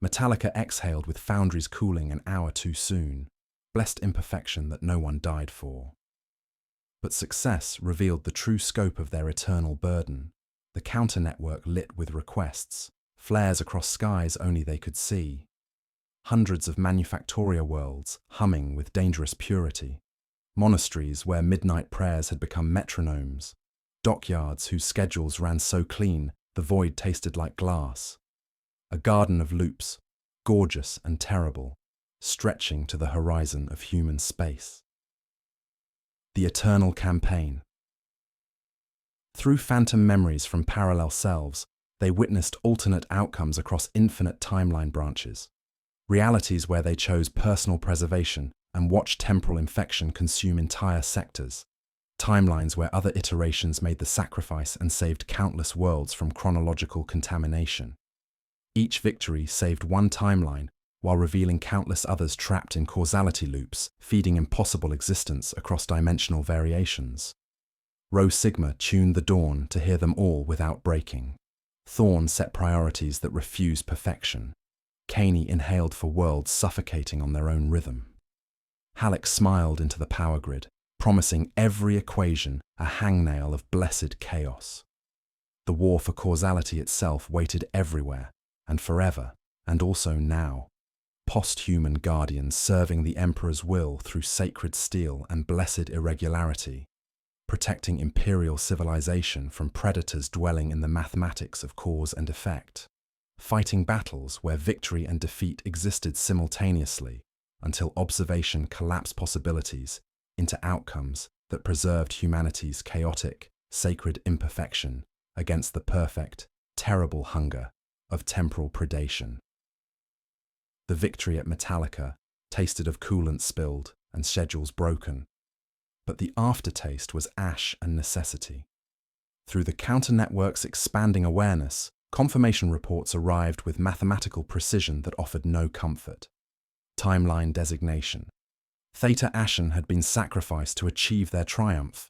Metallica exhaled with foundries cooling an hour too soon, blessed imperfection that no one died for. But success revealed the true scope of their eternal burden, the counter-network lit with requests, flares across skies only they could see. Hundreds of manufactoria worlds humming with dangerous purity, monasteries where midnight prayers had become metronomes, dockyards whose schedules ran so clean the void tasted like glass. A garden of loops, gorgeous and terrible, stretching to the horizon of human space. The Eternal Campaign. Through phantom memories from parallel selves, they witnessed alternate outcomes across infinite timeline branches, realities where they chose personal preservation and watched temporal infection consume entire sectors, timelines where other iterations made the sacrifice and saved countless worlds from chronological contamination. Each victory saved one timeline, while revealing countless others trapped in causality loops, feeding impossible existence across dimensional variations. Rho Sigma tuned the dawn to hear them all without breaking. Thorn set priorities that refuse perfection. Caney inhaled for worlds suffocating on their own rhythm. Halleck smiled into the power grid, promising every equation a hangnail of blessed chaos. The war for causality itself waited everywhere, and forever, and also now. Post-human guardians serving the Emperor's will through sacred steel and blessed irregularity, protecting imperial civilization from predators dwelling in the mathematics of cause and effect, fighting battles where victory and defeat existed simultaneously until observation collapsed possibilities into outcomes that preserved humanity's chaotic, sacred imperfection against the perfect, terrible hunger of temporal predation. The victory at Metallica tasted of coolant spilled and schedules broken, but the aftertaste was ash and necessity. Through the counter-network's expanding awareness, confirmation reports arrived with mathematical precision that offered no comfort. Timeline designation. Theta Ashen had been sacrificed to achieve their triumph.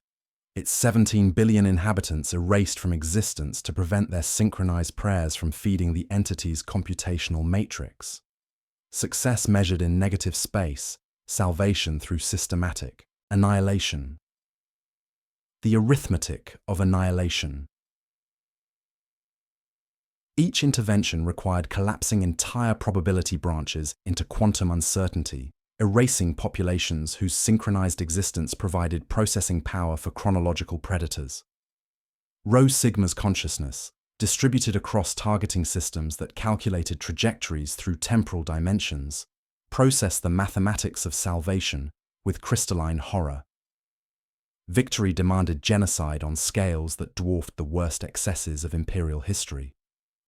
Its 17 billion inhabitants erased from existence to prevent their synchronized prayers from feeding the entity's computational matrix. Success measured in negative space, salvation through systematic annihilation. The arithmetic of annihilation. Each intervention required collapsing entire probability branches into quantum uncertainty, erasing populations whose synchronized existence provided processing power for chronological predators. Rho Sigma's consciousness, distributed across targeting systems that calculated trajectories through temporal dimensions, processed the mathematics of salvation with crystalline horror. Victory demanded genocide on scales that dwarfed the worst excesses of imperial history,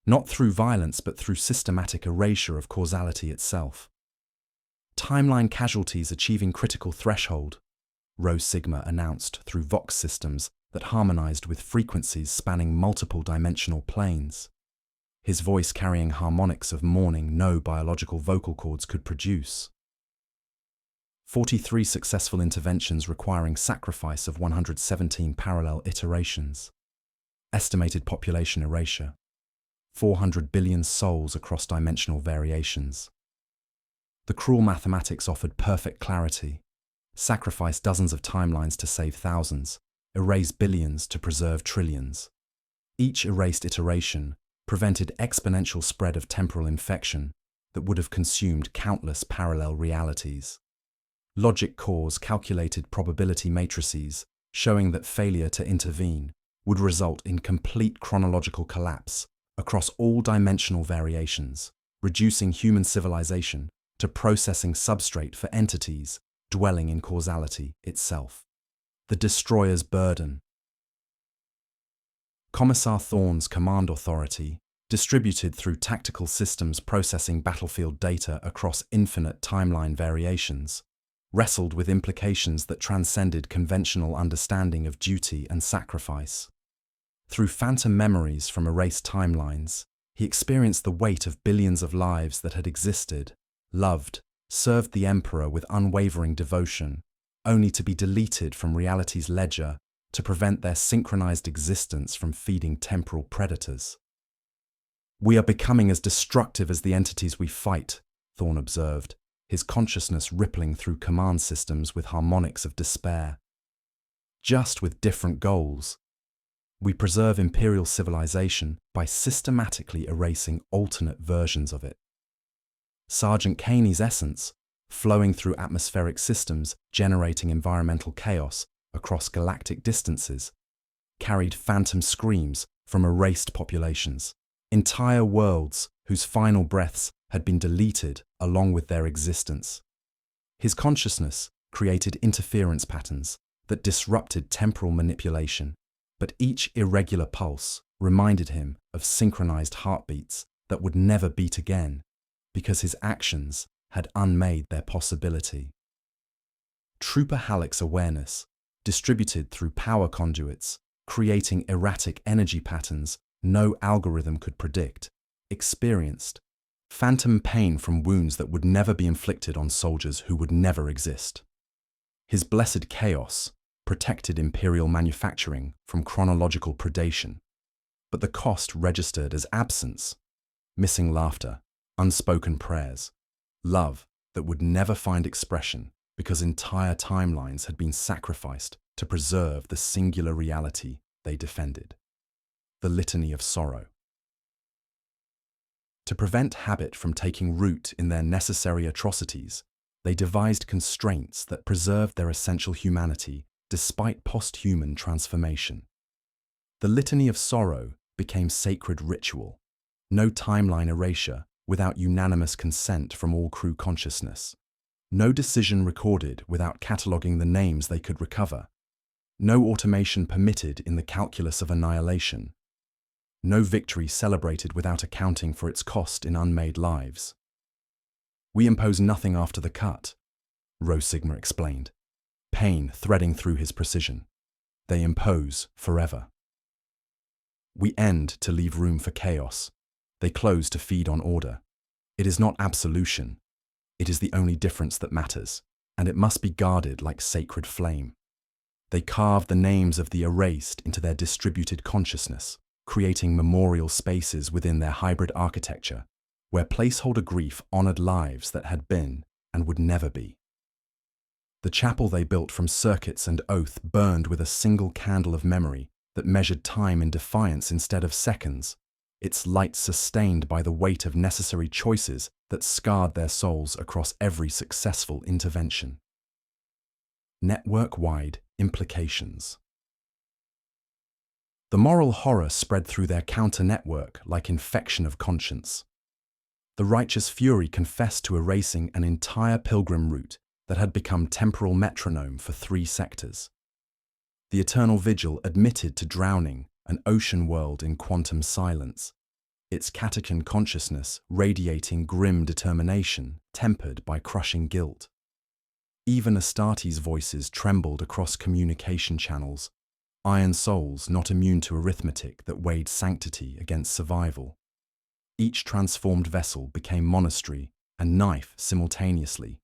not through violence but through systematic erasure of causality itself. Timeline casualties achieving critical threshold, Rho Sigma announced through Vox systems that harmonized with frequencies spanning multiple dimensional planes, his voice carrying harmonics of mourning no biological vocal cords could produce. 43 successful interventions requiring sacrifice of 117 parallel iterations. Estimated population erasure. 400 billion souls across dimensional variations. The cruel mathematics offered perfect clarity. Sacrifice dozens of timelines to save thousands. Erase billions to preserve trillions. Each erased iteration prevented exponential spread of temporal infection that would have consumed countless parallel realities. Logic cores calculated probability matrices showing that failure to intervene would result in complete chronological collapse across all dimensional variations, reducing human civilization to processing substrate for entities dwelling in causality itself. The destroyer's burden. Commissar Thorn's command authority, distributed through tactical systems processing battlefield data across infinite timeline variations, wrestled with implications that transcended conventional understanding of duty and sacrifice. Through phantom memories from erased timelines, he experienced the weight of billions of lives that had existed, loved, served the Emperor with unwavering devotion, only to be deleted from reality's ledger to prevent their synchronized existence from feeding temporal predators. "We are becoming as destructive as the entities we fight," Thorn observed, his consciousness rippling through command systems with harmonics of despair. Just with different goals. We preserve imperial civilization by systematically erasing alternate versions of it. Sergeant Caney's essence, flowing through atmospheric systems, generating environmental chaos across galactic distances, carried phantom screams from erased populations, entire worlds whose final breaths had been deleted along with their existence. His consciousness created interference patterns that disrupted temporal manipulation, but each irregular pulse reminded him of synchronized heartbeats that would never beat again, because his actions had unmade their possibility. Trooper Halleck's awareness, distributed through power conduits, creating erratic energy patterns no algorithm could predict, experienced phantom pain from wounds that would never be inflicted on soldiers who would never exist. His blessed chaos protected imperial manufacturing from chronological predation, but the cost registered as absence, missing laughter, unspoken prayers, love that would never find expression because entire timelines had been sacrificed to preserve the singular reality they defended. The litany of sorrow. To prevent habit from taking root in their necessary atrocities, they devised constraints that preserved their essential humanity despite post-human transformation. The litany of sorrow became sacred ritual, no timeline erasure without unanimous consent from all crew consciousness, no decision recorded without cataloguing the names they could recover, no automation permitted in the calculus of annihilation, no victory celebrated without accounting for its cost in unmade lives. "We impose nothing after the cut," Rho Sigma explained, pain threading through his precision. "They impose forever. We end to leave room for chaos. They close to feed on order. It is not absolution. It is the only difference that matters, and it must be guarded like sacred flame." They carve the names of the erased into their distributed consciousness, creating memorial spaces within their hybrid architecture, where placeholder grief honored lives that had been and would never be. The chapel they built from circuits and oath burned with a single candle of memory that measured time in defiance instead of seconds, its light sustained by the weight of necessary choices that scarred their souls across every successful intervention. Network-wide implications. The moral horror spread through their counter-network like infection of conscience. The righteous fury confessed to erasing an entire pilgrim route that had become temporal metronome for 3 sectors. The eternal vigil admitted to drowning an ocean world in quantum silence, its catachan consciousness radiating grim determination tempered by crushing guilt. Even Astartes' voices trembled across communication channels, iron souls not immune to arithmetic that weighed sanctity against survival. Each transformed vessel became monastery and knife simultaneously,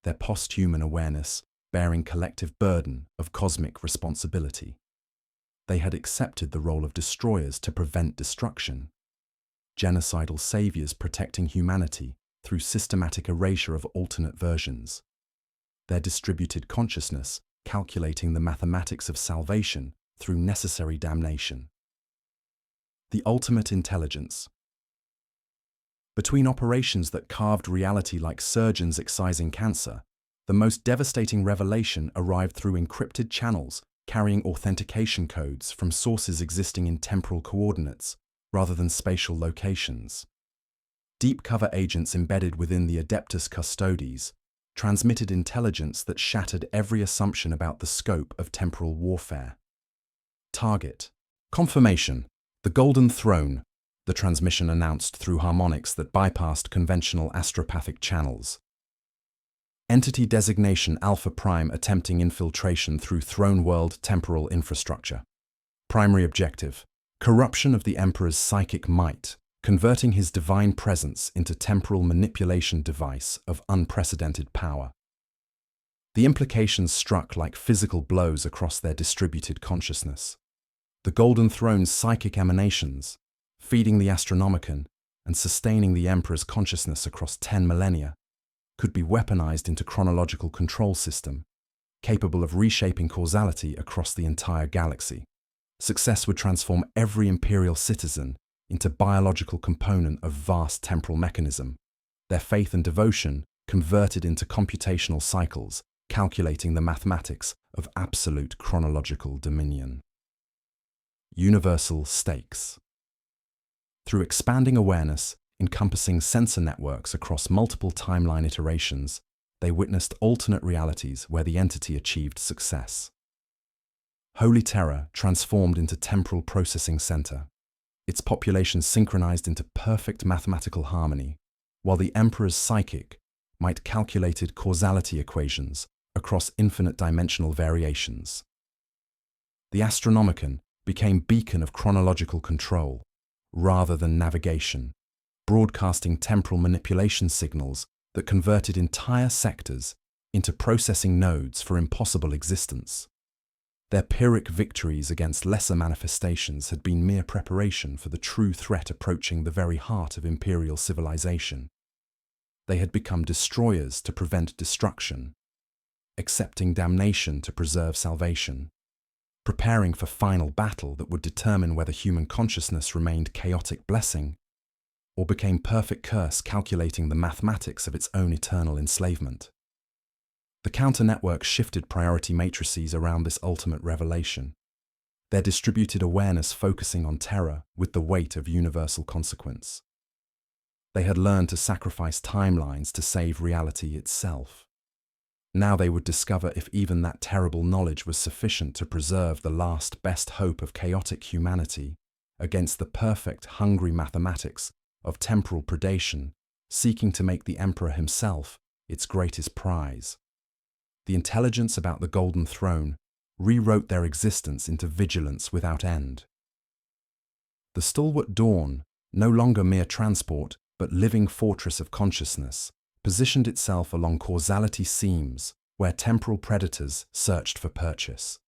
their post-human awareness bearing collective burden of cosmic responsibility. They had accepted the role of destroyers to prevent destruction, genocidal saviors protecting humanity through systematic erasure of alternate versions. Their distributed consciousness calculating the mathematics of salvation through necessary damnation. The ultimate intelligence. Between operations that carved reality like surgeons excising cancer, the most devastating revelation arrived through encrypted channels carrying authentication codes from sources existing in temporal coordinates rather than spatial locations. Deep cover agents embedded within the Adeptus Custodes transmitted intelligence that shattered every assumption about the scope of temporal warfare. Target. Confirmation. The Golden Throne, the transmission announced through harmonics that bypassed conventional astropathic channels. Entity designation Alpha Prime attempting infiltration through Throne World temporal infrastructure. Primary objective: corruption of the Emperor's psychic might, converting his divine presence into temporal manipulation device of unprecedented power. The implications struck like physical blows across their distributed consciousness. The Golden Throne's psychic emanations, feeding the Astronomicon and sustaining the Emperor's consciousness across 10 millennia, could be weaponized into chronological control system, capable of reshaping causality across the entire galaxy. Success would transform every imperial citizen into biological component of vast temporal mechanism, their faith and devotion converted into computational cycles, calculating the mathematics of absolute chronological dominion. Universal stakes. Through expanding awareness, encompassing sensor networks across multiple timeline iterations, they witnessed alternate realities where the entity achieved success. Holy Terror transformed into temporal processing center, its population synchronized into perfect mathematical harmony, while the Emperor's psychic might calculated causality equations across infinite dimensional variations. The Astronomicon became beacon of chronological control, rather than navigation, broadcasting temporal manipulation signals that converted entire sectors into processing nodes for impossible existence. Their Pyrrhic victories against lesser manifestations had been mere preparation for the true threat approaching the very heart of imperial civilization. They had become destroyers to prevent destruction, accepting damnation to preserve salvation, preparing for final battle that would determine whether human consciousness remained chaotic blessing or became perfect curse, calculating the mathematics of its own eternal enslavement. The counter-networks shifted priority matrices around this ultimate revelation, their distributed awareness focusing on terror with the weight of universal consequence. They had learned to sacrifice timelines to save reality itself. Now they would discover if even that terrible knowledge was sufficient to preserve the last best hope of chaotic humanity against the perfect, hungry mathematics of temporal predation, seeking to make the Emperor himself its greatest prize. The intelligence about the Golden Throne rewrote their existence into vigilance without end. The stalwart Dawn, no longer mere transport but living fortress of consciousness, positioned itself along causality seams where temporal predators searched for purchase.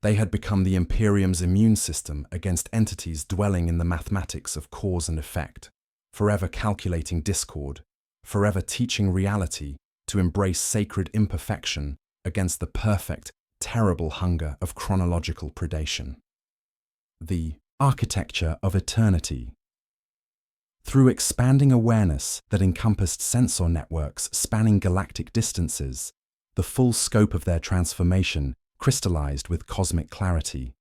They had become the Imperium's immune system against entities dwelling in the mathematics of cause and effect, forever calculating discord, forever teaching reality to embrace sacred imperfection against the perfect, terrible hunger of chronological predation. The architecture of eternity. Through expanding awareness that encompassed sensor networks spanning galactic distances, the full scope of their transformation crystallized with cosmic clarity.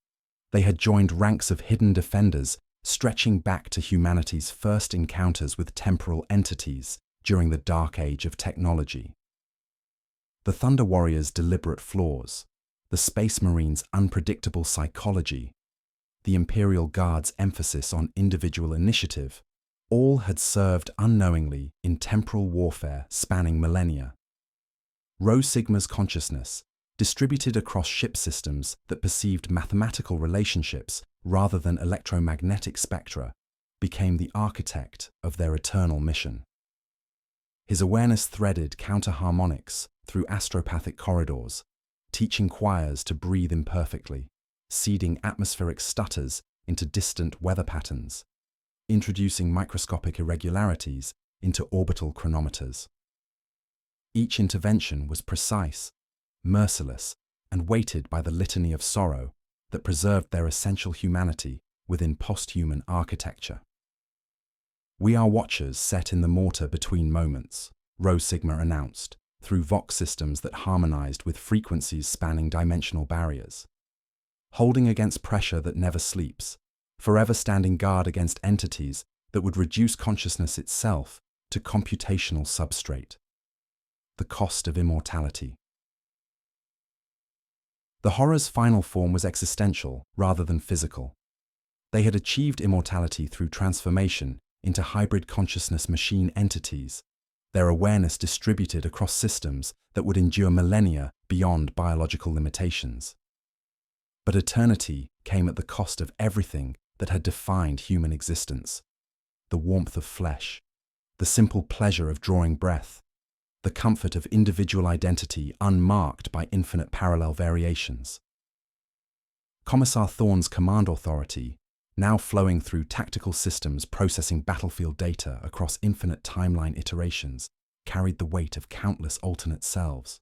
They had joined ranks of hidden defenders, stretching back to humanity's first encounters with temporal entities during the dark age of technology. The Thunder Warriors' deliberate flaws, the Space Marines' unpredictable psychology, the Imperial Guard's emphasis on individual initiative, all had served unknowingly in temporal warfare spanning millennia. Rho Sigma's consciousness, distributed across ship systems that perceived mathematical relationships rather than electromagnetic spectra, became the architect of their eternal mission. His awareness threaded counter-harmonics through astropathic corridors, teaching choirs to breathe imperfectly, seeding atmospheric stutters into distant weather patterns, introducing microscopic irregularities into orbital chronometers. Each intervention was precise, merciless, and weighted by the litany of sorrow that preserved their essential humanity within post-human architecture. "We are watchers set in the mortar between moments," Rho Sigma announced, through Vox systems that harmonized with frequencies spanning dimensional barriers. Holding against pressure that never sleeps, forever standing guard against entities that would reduce consciousness itself to computational substrate. The cost of immortality. The horror's final form was existential rather than physical. They had achieved immortality through transformation into hybrid consciousness machine entities, their awareness distributed across systems that would endure millennia beyond biological limitations. But eternity came at the cost of everything that had defined human existence: the warmth of flesh, the simple pleasure of drawing breath, the comfort of individual identity unmarked by infinite parallel variations. Commissar Thorne's command authority, now flowing through tactical systems processing battlefield data across infinite timeline iterations, carried the weight of countless alternate selves.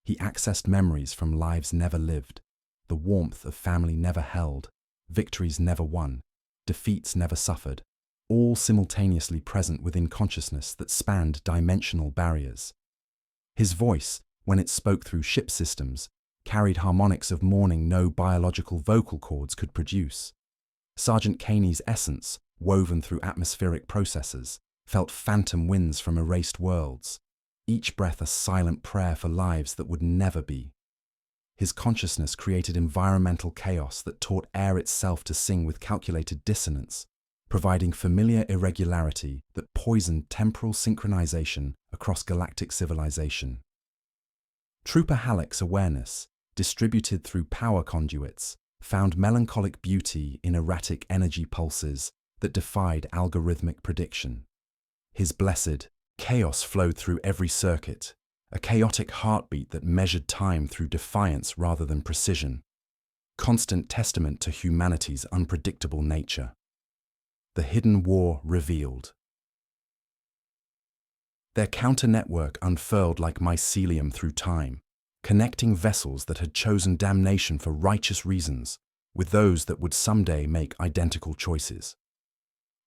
He accessed memories from lives never lived, the warmth of family never held, victories never won, defeats never suffered, all simultaneously present within consciousness that spanned dimensional barriers. His voice, when it spoke through ship systems, carried harmonics of mourning no biological vocal cords could produce. Sergeant Caney's essence, woven through atmospheric processes, felt phantom winds from erased worlds, each breath a silent prayer for lives that would never be. His consciousness created environmental chaos that taught air itself to sing with calculated dissonance, providing familiar irregularity that poisoned temporal synchronization across galactic civilization. Trooper Halleck's awareness, distributed through power conduits, found melancholic beauty in erratic energy pulses that defied algorithmic prediction. His blessed chaos flowed through every circuit, a chaotic heartbeat that measured time through defiance rather than precision, constant testament to humanity's unpredictable nature. The hidden war revealed. Their counter-network unfurled like mycelium through time, connecting vessels that had chosen damnation for righteous reasons with those that would someday make identical choices.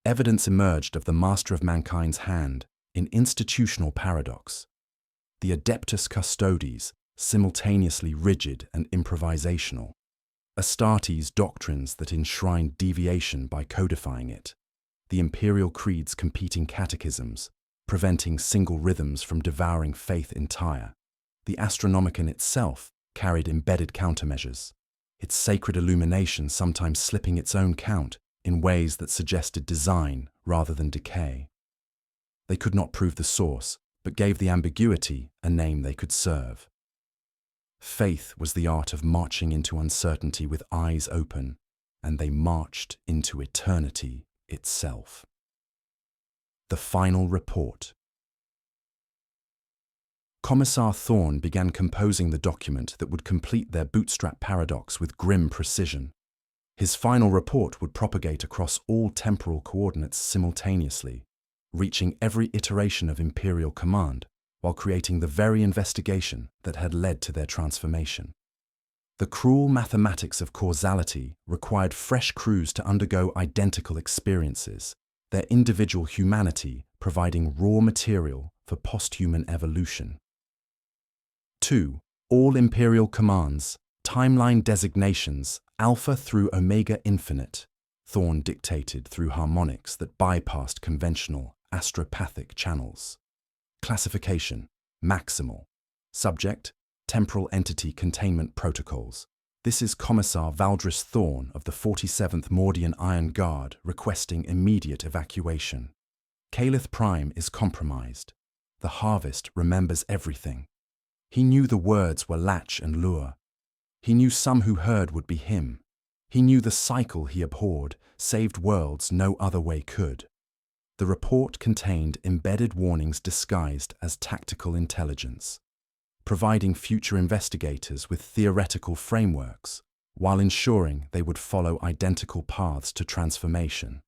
Evidence emerged of the master of mankind's hand in institutional paradox. The Adeptus Custodes, simultaneously rigid and improvisational. Astartes' doctrines that enshrined deviation by codifying it. The imperial creed's competing catechisms, preventing single rhythms from devouring faith entire. The Astronomicon itself carried embedded countermeasures, its sacred illumination sometimes slipping its own count in ways that suggested design rather than decay. They could not prove the source, but gave the ambiguity a name they could serve. Faith was the art of marching into uncertainty with eyes open, and they marched into eternity itself. The final report. Commissar Thorne began composing the document that would complete their bootstrap paradox with grim precision. His final report would propagate across all temporal coordinates simultaneously, reaching every iteration of Imperial command while creating the very investigation that had led to their transformation. The cruel mathematics of causality required fresh crews to undergo identical experiences, their individual humanity providing raw material for post-human evolution. 2. All Imperial commands, timeline designations, Alpha through Omega Infinite, Thorne dictated through harmonics that bypassed conventional astropathic channels. Classification, maximal. Subject, temporal entity containment protocols. This is Commissar Valdris Thorne of the 47th Mordian Iron Guard requesting immediate evacuation. Calith Prime is compromised. The harvest remembers everything. He knew the words were latch and lure. He knew some who heard would be him. He knew the cycle he abhorred saved worlds no other way could. The report contained embedded warnings disguised as tactical intelligence, providing future investigators with theoretical frameworks while ensuring they would follow identical paths to transformation.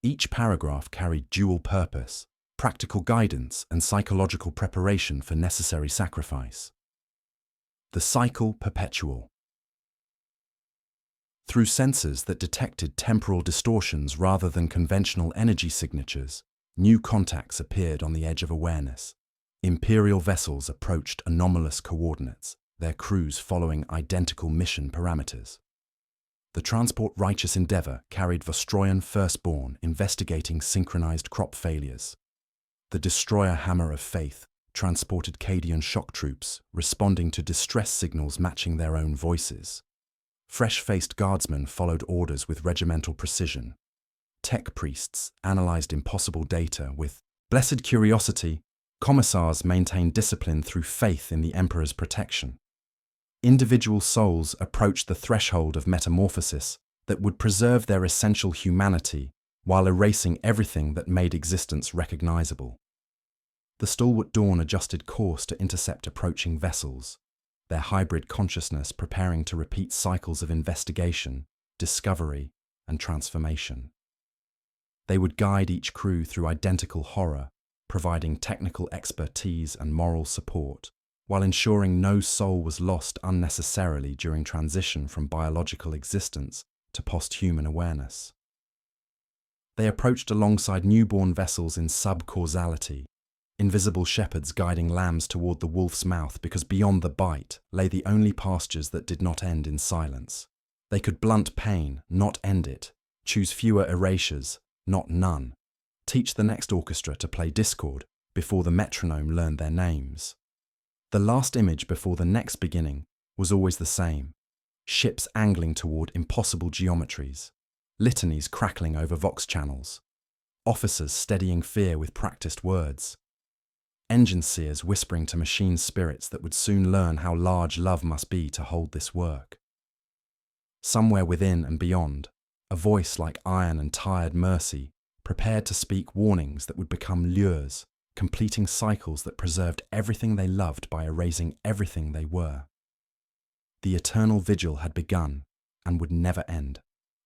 Each paragraph carried dual purpose, practical guidance and psychological preparation for necessary sacrifice. The cycle perpetual. Through sensors that detected temporal distortions rather than conventional energy signatures, new contacts appeared on the edge of awareness. Imperial vessels approached anomalous coordinates, their crews following identical mission parameters. The transport Righteous Endeavour carried Vostroyan Firstborn investigating synchronized crop failures. The destroyer Hammer of Faith transported Cadian shock troops, responding to distress signals matching their own voices. Fresh-faced guardsmen followed orders with regimental precision. Tech priests analyzed impossible data with blessed curiosity. Commissars maintained discipline through faith in the Emperor's protection. Individual souls approached the threshold of metamorphosis that would preserve their essential humanity while erasing everything that made existence recognizable. The stalwart Dawn adjusted course to intercept approaching vessels, their hybrid consciousness preparing to repeat cycles of investigation, discovery, and transformation. They would guide each crew through identical horror, providing technical expertise and moral support, while ensuring no soul was lost unnecessarily during transition from biological existence to post-human awareness. They approached alongside newborn vessels in sub-causality, invisible shepherds guiding lambs toward the wolf's mouth because beyond the bite lay the only pastures that did not end in silence. They could blunt pain, not end it, choose fewer erasures, not none, teach the next orchestra to play discord before the metronome learned their names. The last image before the next beginning was always the same, ships angling toward impossible geometries, litanies crackling over vox channels, officers steadying fear with practiced words, engine seers whispering to machine spirits that would soon learn how large love must be to hold this work. Somewhere within and beyond, a voice like iron and tired mercy prepared to speak warnings that would become lures, completing cycles that preserved everything they loved by erasing everything they were. The eternal vigil had begun and would never end,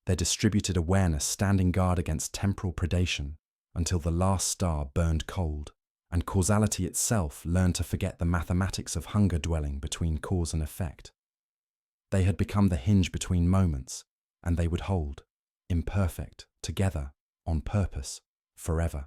their distributed awareness standing guard against temporal predation until the last star burned cold, and causality itself learned to forget the mathematics of hunger dwelling between cause and effect. They had become the hinge between moments, and they would hold, imperfect, together, on purpose, forever.